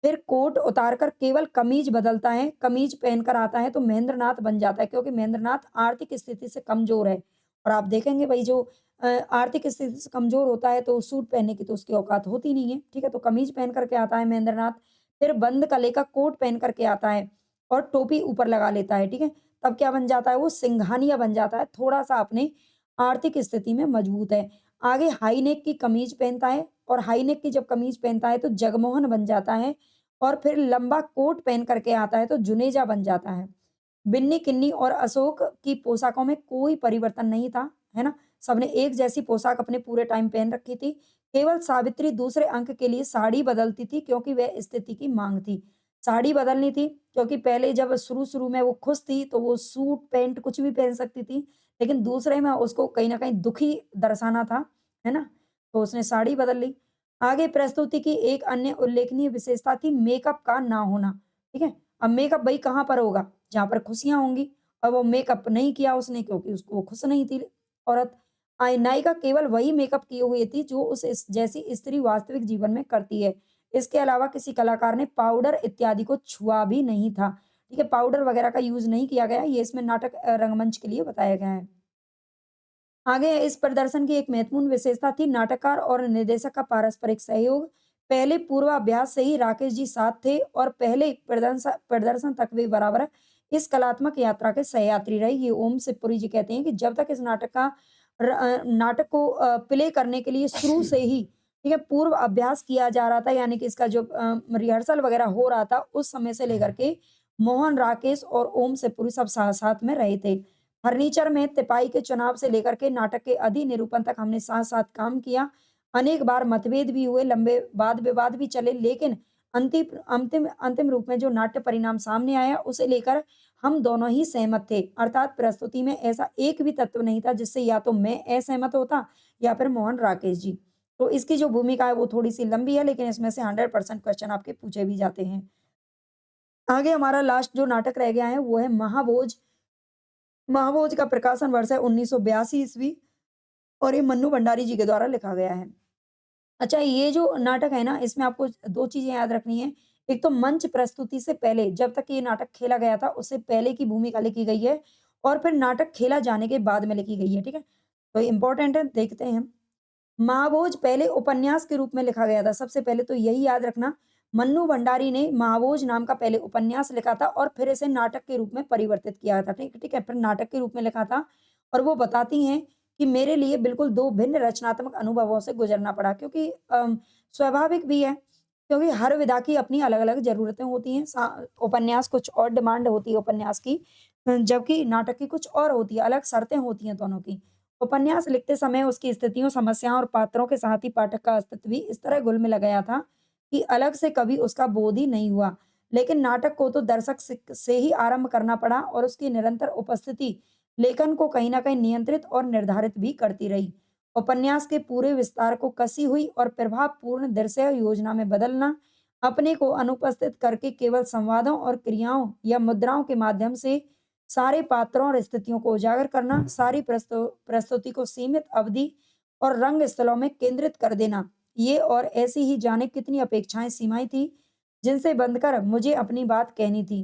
फिर कोट उतार कर केवल कमीज बदलता है, कमीज पहनकर आता है, तो महेंद्रनाथ बन जाता है, क्योंकि महेंद्रनाथ आर्थिक स्थिति से कमज़ोर है। और आप देखेंगे भई जो आर्थिक स्थिति से कमज़ोर होता है, तो सूट पहनने की तो उसकी औकात होती नहीं है, ठीक है? तो कमीज पहन कर के आता है महेंद्रनाथ। फिर बंद गले का कोट पहन कर के आता है और टोपी ऊपर लगा लेता है, ठीक है? तब क्या बन जाता है वो सिंघानिया बन जाता है, थोड़ा-सा अपने आर्थिक स्थिति में मजबूत है। आगे हाई नेक की कमीज पहनता है और हाई नेक की जब कमीज पहनता है तो जगमोहन बन जाता है और फिर लंबा कोट पहन कर के आता है तो जुनेजा बन जाता है। बिन्नी, किन्नी और अशोक की पोशाकों में कोई परिवर्तन नहीं था, है ना? सबने एक जैसी पोशाक अपने पूरे टाइम पहन रखी थी। केवल सावित्री दूसरे अंक के लिए साड़ी बदलती थी क्योंकि वह स्थिति की माँग थी। साड़ी बदलनी थी क्योंकि पहले जब शुरू-शुरू में वो खुश थी तो वो सूट, पैंट कुछ भी पहन सकती थी, लेकिन दूसरे में उसको कहीं न कहीं दुखी दर्शाना था, है ना? तो उसने साड़ी बदल ली। आगे प्रस्तुति की एक अन्य उल्लेखनीय विशेषता थी मेकअप का ना होना, ठीक है? अब मेकअप भई कहाँ पर होगा? जहाँ पर खुशियाँ होंगी। अब वो मेकअप नहीं किया उसने क्योंकि उसको वो खुश नहीं थी औरत। नायिका केवल वही मेकअप किए हुए थी जो उस इस जैसी स्त्री वास्तविक जीवन में करती है। इसके अलावा किसी कलाकार ने पाउडर इत्यादि को छुआ भी नहीं था। ठीक है? पाउडर वगैरह का यूज़ नहीं किया गया। ये इसमें नाटक रंगमंच के लिए बताया गया है। आगे इस प्रदर्शन की एक महत्वपूर्ण विशेषता थी नाटककार और निर्देशक का पारस्परिक सहयोग। पहले पूर्वाभ्यास से ही राकेश जी साथ थे और पहले प्रदर्शन तक वे बराबर इस कलात्मक यात्रा के सहयात्री रहे। ये ओम शिवपुरी जी कहते हैं कि जब तक इस नाटक को प्ले करने के लिए शुरू से ही ठीक है पूर्व अभ्यास किया जा रहा था, यानी कि इसका जो रिहर्सल वगैरह हो रहा था उस समय से लेकर के मोहन, राकेश और ओम शिवपुरी सब साथ-साथ में रहे थे। फर्नीचर में तिपाई के चुनाव से लेकर के नाटक के अधिनिरूपण तक हमने साथ-साथ काम किया। अनेक बार मतभेद भी हुए, लंबे वाद-विवाद भी चले, लेकिन अंतिम अंतिम रूप में जो नाट्य परिणाम सामने आया, उसे लेकर हम दोनों ही सहमत थे। अर्थात प्रस्तुति में ऐसा एक भी तत्व नहीं था जिससे या तो मैं असहमत होता या फिर मोहन राकेश जी। तो इसकी जो भूमिका है वो थोड़ी-सी लंबी है, लेकिन इसमें से 100% क्वेश्चन आपके पूछे भी जाते हैं। आगे हमारा लास्ट जो नाटक रह गया है वो है महाभोज। महाभोज का प्रकाशन वर्ष है 1982 ईस्वी और ये मन्नू भंडारी जी के द्वारा लिखा गया है। अच्छा, ये जो नाटक है ना, इसमें आपको 2 चीज़ें याद रखनी है। एक तो मंच प्रस्तुति से पहले, जब तक ये नाटक खेला गया था, उससे पहले की भूमिका लिखी गई है और फिर नाटक खेला जाने के बाद में लिखी गई है, ठीक है? तो इम्पोर्टेंट है, देखते हैं हम। महाभोज पहले उपन्यास के रूप में लिखा गया था। सबसे पहले तो यही याद रखना, मन्नू भंडारी ने महाभोज नाम का पहले उपन्यास लिखा था और फिर इसे नाटक के रूप में परिवर्तित किया था। ठीक ठीक है, फिर नाटक के रूप में लिखा था और वो बताती हैं कि मेरे लिए बिल्कुल 2 भिन्न रचनात्मक अनुभवों से गुज़रना पड़ा क्योंकि स्वाभाविक भी है, क्योंकि हर विधा की अपनी अलग-अलग ज़रूरतें होती हैं। उपन्यास कुछ और डिमांड होती है उपन्यास की, जबकि नाटक की कुछ और होती है, अलग शर्तें होती हैं दोनों की। उपन्यास लिखते समय उसकी स्थितियों, समस्याओं और पात्रों के साथ ही पाठक का अस्तित्व भी इस तरह घुल-मिल गया था कि अलग से कभी उसका बोध ही नहीं हुआ। लेकिन नाटक को तो दर्शक से ही आरंभ करना पड़ा और उसकी निरंतर उपस्थिति लेखन को कहीं न कहीं नियंत्रित और निर्धारित भी करती रही। उपन्यास के पूरे विस्तार को कसी हुई और प्रभावपूर्ण दृश्य योजना में बदलना, अपने को अनुपस्थित करके केवल संवादों और क्रियाओं या मुद्राओं के माध्यम से सारे पात्रों और स्थितियों को उजागर करना, सारी प्रस्तुति को सीमित अवधि और रंग स्थलों में केंद्रित कर देना, ये और ऐसी ही जाने कितनी अपेक्षाएँ, सीमाएँ थी, जिनसे बंधकर मुझे अपनी बात कहनी थी।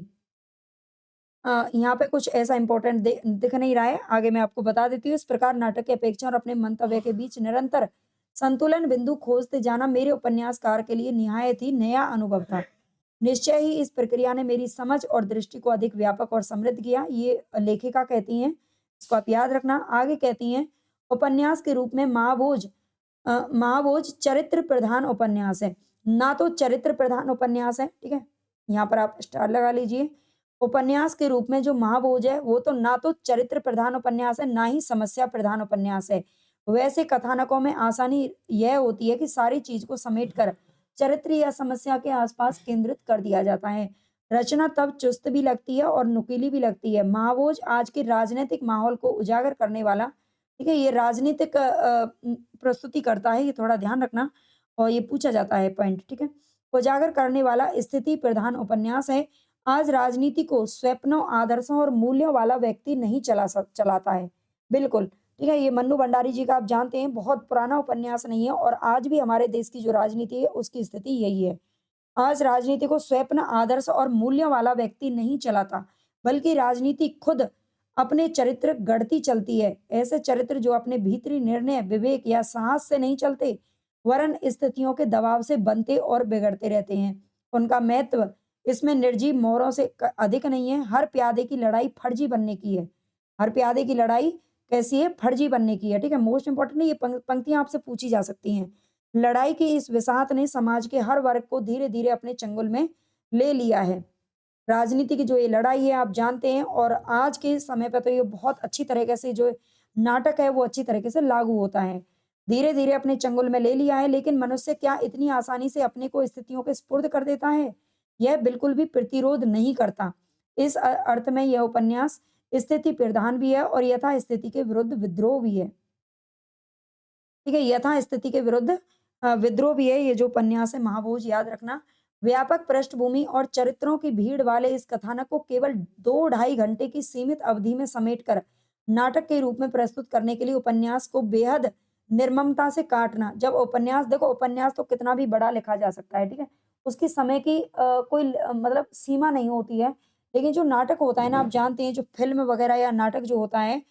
यहाँ पे कुछ ऐसा इम्पोर्टेंट दिख नहीं रहा है, आगे मैं आपको बता देती हूँ। इस प्रकार नाटक की अपेक्षा और अपने मंतव्य के बीच निरंतर संतुलन बिंदु खोजते जाना मेरे उपन्यासकार के लिए निहायत ही नया अनुभव था। निश्चय ही इस प्रक्रिया ने मेरी समझ और दृष्टि को अधिक व्यापक और समृद्ध किया। ये लेखिका कहती हैं, इसको आप याद रखना। आगे कहती हैं, उपन्यास के रूप में महाभोज चरित्र प्रधान उपन्यास है। ना तो चरित्र प्रधान उपन्यास है, ठीक है? यहाँ पर आप स्टार लगा लीजिए। उपन्यास के रूप में जो महाभोज है, वो तो ना तो चरित्र प्रधान उपन्यास है, ना ही समस्या प्रधान उपन्यास है। वैसे कथानकों में आसानी यह होती है कि सारी चीज़ को समेटकर चरित्र या समस्या के आसपास केंद्रित कर दिया जाता है। रचना तब चुस्त भी लगती है और नुकीली भी लगती है। महाभोज आज के राजनीतिक माहौल को उजागर करने वाला, ठीक है? ये राजनीतिक प्रस्तुति करता है, ये थोड़ा ध्यान रखना और ये पूछा जाता है पॉइंट, ठीक है? उजागर करने वाला स्थिति प्रधान उपन्यास है। आज राजनीति को स्वप्नों, आदर्शों और मूल्यों वाला व्यक्ति नहीं चलाता है। बिल्कुल, ठीक है? ये मन्नू भंडारी जी का आप जानते हैं, बहुत पुराना उपन्यास नहीं है और आज भी हमारे देश की जो राजनीति है, उसकी स्थिति यही है। आज राजनीति को स्वप्न, आदर्श और मूल्यों वाला व्यक्ति नहीं चलाता, बल्कि राजनीति खुद अपने चरित्र गढ़ती चलती है। ऐसे चरित्र जो अपने भीतरी निर्णय, विवेक या साहस से नहीं चलते, वरन स्थितियों के दबाव से बनते और बिगड़ते रहते हैं। उनका महत्व इसमें निर्जीव मोहरों से अधिक नहीं है। हर प्यादे की लड़ाई फर्जी बनने की है। हर प्यादे की लड़ाई कैसी है? फर्जी बनने की है, ठीक है? मोस्ट इम्पोर्टेंट ये पंक्तियाँ आपसे पूछी जा सकती हैं। लड़ाई की इस विसाहत ने समाज के हर वर्ग को धीरे-धीरे अपने चंगुल में ले लिया है। राजनीति की जो ये लड़ाई है आप जानते हैं और आज के समय पे तो ये बहुत अच्छी तरीके से जो नाटक है वो अच्छी तरीके से लागू होता है। धीरे-धीरे अपने चंगुल में ले लिया है, लेकिन मनुष्य क्या इतनी आसानी से अपने को स्थितियों के स्पुर्द कर देता है? यह बिल्कुल भी प्रतिरोध नहीं करता। इस अर्थ में यह उपन्यास स्थिति प्रधान भी है और यथास्थिति के विरुद्ध विद्रोह भी है। ठीक है, यथास्थिति के विरुद्ध विद्रोह भी है। ये जो उपन्यास है महाभोज, याद रखना। व्यापक पृष्ठभूमि और चरित्रों की भीड़ वाले इस कथानक को केवल 2 ढाई घंटे की सीमित अवधि में समेटकर नाटक के रूप में प्रस्तुत करने के लिए उपन्यास को बेहद निर्ममता से काटना। जब उपन्यास देखो, उपन्यास तो कितना भी बड़ा लिखा जा सकता है, ठीक है? उसकी समय की कोई मतलब सीमा नहीं होती है। लेकिन जो नाटक होता है ना, आप जानते हैं जो फ़िल्म वग़ैरह या नाटक जो होता है,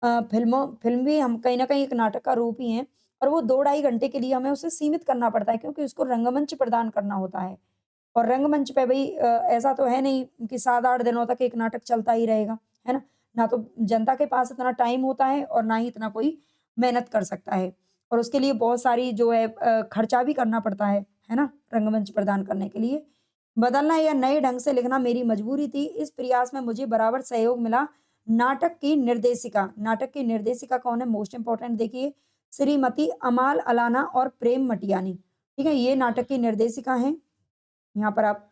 फ़िल्म भी हम कहीं न कहीं एक नाटक का रूप ही है और वो 2 ढाई घंटे के लिए हमें उसे सीमित करना पड़ता है क्योंकि उसको रंगमंच प्रदान करना होता है। और रंगमंच पे भई ऐसा तो है नहीं कि 7-8 दिनों तक एक नाटक चलता ही रहेगा, है ना? ना तो जनता के पास इतना टाइम होता है और ना ही इतना कोई मेहनत कर सकता है। और उसके लिए बहुत सारी जो है खर्चा भी करना पड़ता है ना? रंगमंच प्रदान करने के लिए। बदलना या नए ढंग से लिखना मेरी मजबूरी थी। इस प्रयास में मुझे बराबर सहयोग मिला नाटक की निर्देशिका। नाटक की निर्देशिका कौन है? मोस्ट इम्पोर्टेंट देखिए, श्रीमती अमाल अलाना और प्रेम मटियानी। ठीक है? ये नाटक की निर्देशिका हैं। यहाँ पर आप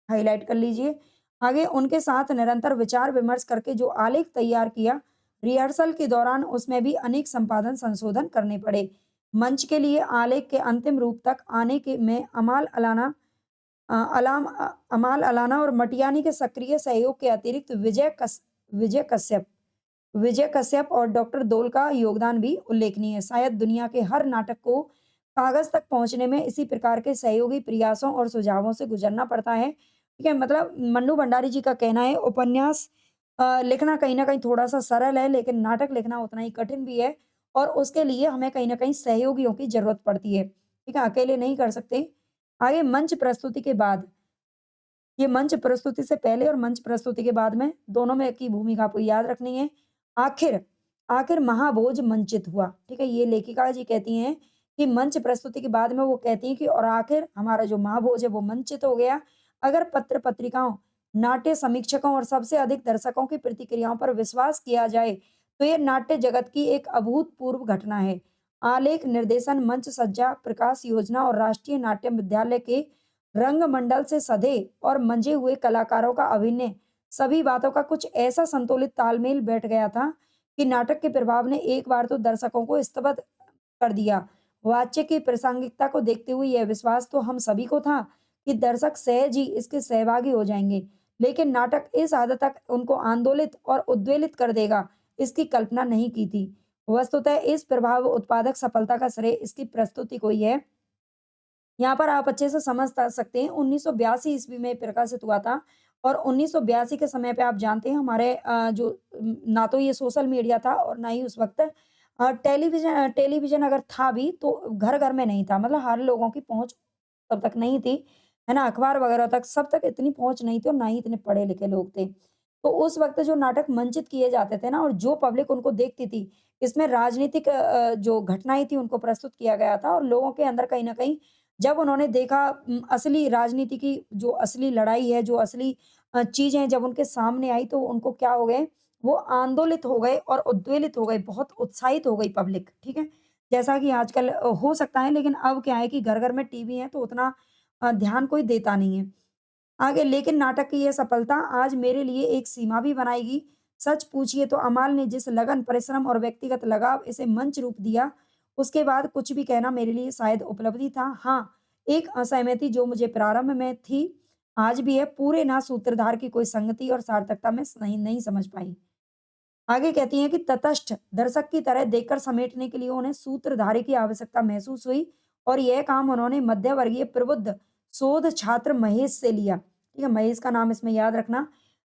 हाइलाइट कर लीजिए। आगे उनके साथ निरंतर विचार-विमर्श करके जो आलेख तैयार किया, रिहर्सल के दौरान उसमें भी अनेक संपादन संशोधन करने पड़े। मंच के लिए आलेख के अंतिम रूप तक आने के में अमाल अलाना और मटियानी के सक्रिय सहयोग के अतिरिक्त विजय कश्यप विजय कश्यप और डॉक्टर दोल का योगदान भी उल्लेखनीय है। शायद दुनिया के हर नाटक को कागज़ तक पहुँचने में इसी प्रकार के सहयोगी प्रयासों और सुझावों से गुज़रना पड़ता है। ठीक है? मतलब मन्नू भंडारी जी का कहना है उपन्यास लिखना कहीं न कहीं थोड़ा-सा सरल है, लेकिन नाटक लिखना उतना ही कठिन भी है और उसके लिए हमें कहीं न कहीं सहयोगियों की ज़रूरत पड़ती है। ठीक है? अकेले नहीं कर सकते। आगे मंच प्रस्तुति के बाद, ये मंच प्रस्तुति से पहले और मंच प्रस्तुति के बाद में दोनों में की भूमिका आपको याद रखनी है। आखिर आखिर महाभोज मंचित हुआ, ठीक है? ये लेखिका जी कहती हैं कि मंच प्रस्तुति के बाद में वो कहती हैं कि और आखिर हमारा जो महाभोज है वो मंचित हो गया। अगर पत्र-पत्रिकाओं, नाट्य समीक्षकों और सबसे अधिक दर्शकों की प्रतिक्रियाओं पर विश्वास किया जाए, तो ये नाट्य जगत की एक अभूतपूर्व घटना है। आलेख, निर्देशन, मंच सज्जा, प्रकाश योजना और राष्ट्रीय नाट्य विद्यालय के रंगमंडल से सधे और मंजे हुए कलाकारों का अभिनय, सभी बातों का कुछ ऐसा संतुलित तालमेल बैठ गया था कि नाटक के प्रभाव ने एक बार तो दर्शकों को स्तब्ध कर दिया। वाच्य की प्रासंगिकता को देखते हुए यह विश्वास तो हम सभी को था कि दर्शक सहज ही इसके सहभागी हो जाएंगे, लेकिन नाटक इस हद तक उनको आंदोलित और उद्वेलित कर देगा, इसकी कल्पना नहीं की थी। वस्तुतः इस प्रभाव उत्पादक सफलता का श्रेय इसकी प्रस्तुति को ही है। यहाँ पर आप अच्छे से समझ सकते हैं 1982 ईस्वी में प्रकाशित हुआ था और 1982 के समय पे आप जानते हैं हमारे ना तो ये सोशल मीडिया था और ना ही उस वक़्त टेलीविज़न अगर था भी तो घर-घर में नहीं था। मतलब हर लोगों की पहुँच तब तक नहीं थी, है ना? अखबार वगैरह तक सब तक इतनी पहुँच नहीं थी और ना ही इतने पढ़े-लिखे लोग थे। तो उस वक़्त जो नाटक मंचित किए जाते थे ना और जो पब्लिक उनको देखती थी, इसमें राजनीतिक जो घटनाएँ थी उनको प्रस्तुत किया गया था और लोगों के अंदर कहीं न कहीं जब उन्होंने देखा असली राजनीति की जो असली लड़ाई है, जो असली चीज़ें जब उनके सामने आई तो उनको क्या हो गए, वो आंदोलित हो गए और उद्वेलित हो गए, बहुत उत्साहित हो गई पब्लिक, ठीक है? जैसा कि आजकल हो सकता है लेकिन अब क्या है कि घर-घर में टीवी है तो उतना ध्यान कोई देता नहीं है। आगे लेकिन नाटक की ये सफलता आज मेरे लिए एक सीमा भी बनाएगी। सच पूछिए तो अमाल ने जिस लगन, परिश्रम और व्यक्तिगत लगाव इसे मंच रूप दिया, उसके बाद कुछ भी कहना मेरे लिए शायद उपलब्धि था। हाँ, एक असहमति जो मुझे प्रारंभ में थी, आज भी है, पूरे ना सूत्रधार की कोई संगति और सार्थकता में नहीं नहीं समझ पाई। आगे कहती हैं कि तटस्थ दर्शक की तरह देखकर समेटने के लिए उन्हें सूत्रधारी की आवश्यकता महसूस हुई और यह काम उन्होंने मध्यवर्गीय प्रबुद्ध शोध छात्र महेश से लिया। ठीक है, महेश का नाम इसमें याद रखना।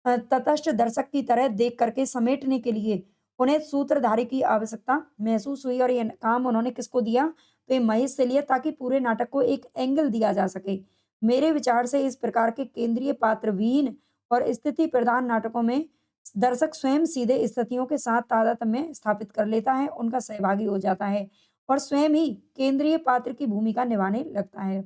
तटस्थ दर्शक की तरह देख करके समेटने के लिए उन्हें सूत्रधारी की आवश्यकता महसूस हुई और यह काम उन्होंने किसको दिया? तो ये महेश से लिया ताकि पूरे नाटक को एक एंगल दिया जा सके। मेरे विचार से इस प्रकार के केंद्रीय पात्र विहीन और स्थिति प्रधान नाटकों में दर्शक स्वयं सीधे स्थितियों के साथ तादात्म्य स्थापित कर लेता है, उनका सहभागी हो जाता है और स्वयं ही केंद्रीय पात्र की भूमिका निभाने लगता है।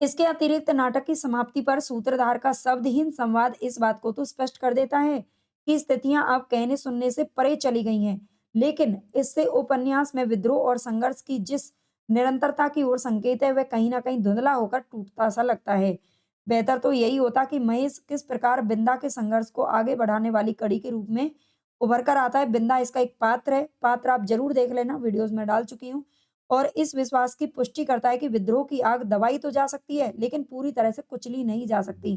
इसके अतिरिक्त नाटक की समाप्ति पर सूत्रधार का शब्दहीन संवाद इस बात को तो स्पष्ट कर देता है कि स्थितियां अब कहने सुनने से परे चली गई हैं, लेकिन इससे उपन्यास में विद्रोह और संघर्ष की जिस निरंतरता की ओर संकेत है वह कहीं ना कहीं धुंधला होकर टूटता सा लगता है। बेहतर तो यही होता कि महेश किस प्रकार बिंदा के संघर्ष को आगे बढ़ाने वाली कड़ी के रूप में उभर कर आता है। बिंदा इसका एक पात्र है, पात्र आप जरूर देख लेना, वीडियोज में डाल चुकी हूँ और इस विश्वास की पुष्टि करता है कि विद्रोह की आग दबाई तो जा सकती है, लेकिन पूरी तरह से कुचली नहीं जा सकती।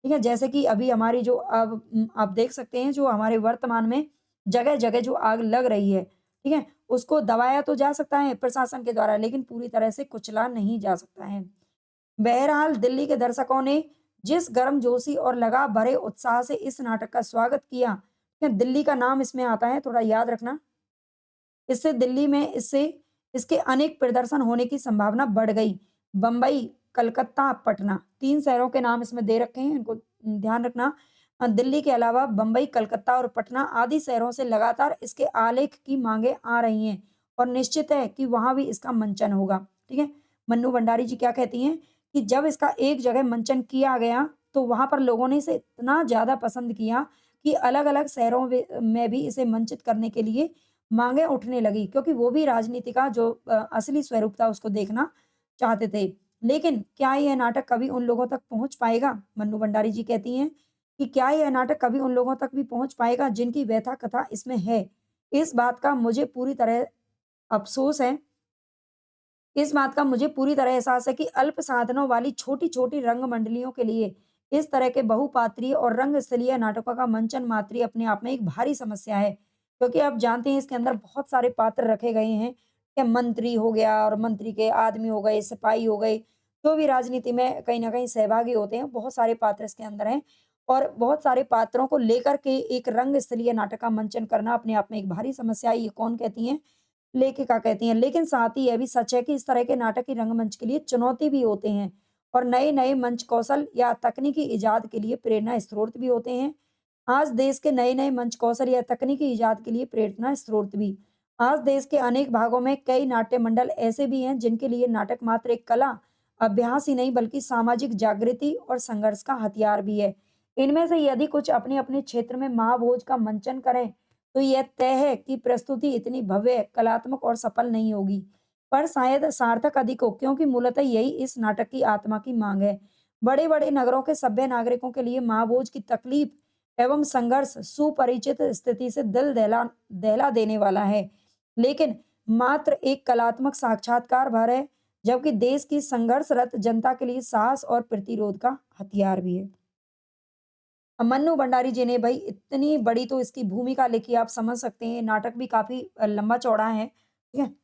ठीक है? जैसे कि अभी हमारी जो अब आप देख सकते हैं जो हमारे वर्तमान में जगह-जगह जो आग लग रही है, ठीक है? उसको दबाया तो जा सकता है प्रशासन के द्वारा, लेकिन पूरी तरह से कुचला नहीं जा सकता है। बहरहाल दिल्ली के दर्शकों ने जिस गर्मजोशी और लगाव भरे उत्साह से इस नाटक का स्वागत किया, ठीक है? दिल्ली का नाम इसमें आता है, थोड़ा याद रखना। इससे दिल्ली में इसके अनेक प्रदर्शन होने की संभावना बढ़ गई। बम्बई, कलकत्ता, पटना 3 शहरों के नाम इसमें दे रखे हैं, इनको ध्यान रखना। दिल्ली के अलावा बम्बई, कलकत्ता और पटना आदि शहरों से लगातार इसके आलेख की माँगें आ रही हैं और निश्चित है कि वहाँ भी इसका मंचन होगा। ठीक है? मन्नू भंडारी जी क्या कहती हैं कि जब इसका एक जगह मंचन किया गया, तो वहाँ पर लोगों ने इसे इतना ज़्यादा पसंद किया कि अलग-अलग शहरों में भी इसे मंचित करने के लिए माँगें उठने लगी क्योंकि वो भी राजनीति का जो असली स्वरूप था उसको देखना चाहते थे। लेकिन क्या यह नाटक कभी उन लोगों तक पहुँच पाएगा? मन्नू भंडारी जी कहती हैं कि क्या यह नाटक कभी उन लोगों तक भी पहुँच पाएगा जिनकी व्यथा कथा इसमें है? इस बात का मुझे पूरी तरह अफ़सोस है। इस बात का मुझे पूरी तरह एहसास है कि अल्प साधनों वाली छोटी-छोटी रंग मंडलियों के लिए इस तरह के बहुपात्रीय और रंगस्थलीय नाटकों का मंचन मात्र ही अपने आप में एक भारी समस्या है। क्योंकि आप जानते हैं इसके अंदर बहुत सारे पात्र रखे गए हैं, कि मंत्री हो गया और मंत्री के आदमी हो गए, सिपाही हो गए, जो भी राजनीति में कहीं न कहीं सहभागी होते हैं, बहुत सारे पात्र इसके अंदर हैं। और बहुत सारे पात्रों को लेकर के एक रंगस्थलीय नाटक का मंचन करना अपने आप में एक भारी समस्या है, ये कौन कहती हैं? लेखिका कहती हैं। लेकिन साथ ही यह भी सच है कि इस तरह के नाटक की रंगमंच के लिए चुनौती भी होते हैं और नए-नए मंच कौशल या तकनीकी इजाद के लिए प्रेरणा स्रोत भी होते हैं। आज देश के नए-नए मंच कौशल या तकनीकी इजाद के लिए प्रेरणा स्रोत भी। आज देश के अनेक भागों में कई नाट्य मंडल ऐसे भी हैं जिनके लिए नाटक मात्र एक कला, अभ्यास ही नहीं बल्कि सामाजिक जागृति और संघर्ष का हथियार भी है। इनमें से यदि कुछ अपने-अपने क्षेत्र में महाभोज का मंचन करें, तो यह तय है कि प्रस्तुति इतनी भव्य, कलात्मक और सफल नहीं होगी, पर शायद सार्थक अधिक हो क्योंकि मूलतः यही इस नाटक की आत्मा की मांग है। बड़े-बड़े नगरों के सभ्य नागरिकों के लिए महाभोज की तकलीफ एवं संघर्ष सुपरिचित स्थिति से दिल दहला दहला देने वाला है, लेकिन मात्र एक कलात्मक साक्षात्कार भर है, जबकि देश की संघर्षरत जनता के लिए साहस और प्रतिरोध का हथियार भी है। मन्नू भंडारी जी ने भई इतनी बड़ी तो इसकी भूमिका लिखी आप समझ सकते हैं, नाटक भी काफ़ी लंबा-चौड़ा है, ठीक है?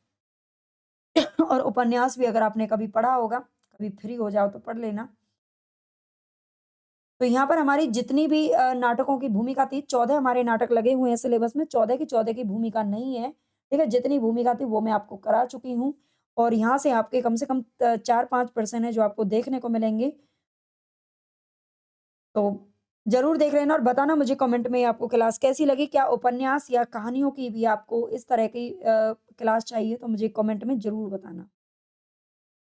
और उपन्यास भी अगर आपने कभी पढ़ा होगा, कभी फ्री हो जाओ तो पढ़ लेना। तो यहाँ पर हमारी जितनी भी नाटकों की भूमिका थी, 14 हमारे नाटक लगे हुए हैं सिलेबस में, 14 की 14 की भूमिका नहीं है, ठीक है? जितनी भूमिका थी वो मैं आपको करा चुकी हूँ और यहाँ से आपके कम से कम 4-5% है जो आपको देखने को मिलेंगे। तो ज़रूर देख लेना और बताना मुझे कमेंट में आपको क्लास कैसी लगी? क्या उपन्यास या कहानियों की भी आपको इस तरह की क्लास चाहिए? तो मुझे कमेंट में ज़रूर बताना।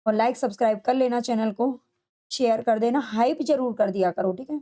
और लाइक सब्सक्राइब कर लेना चैनल को, शेयर कर देना, हाइप ज़रूर कर दिया करो, ठीक है?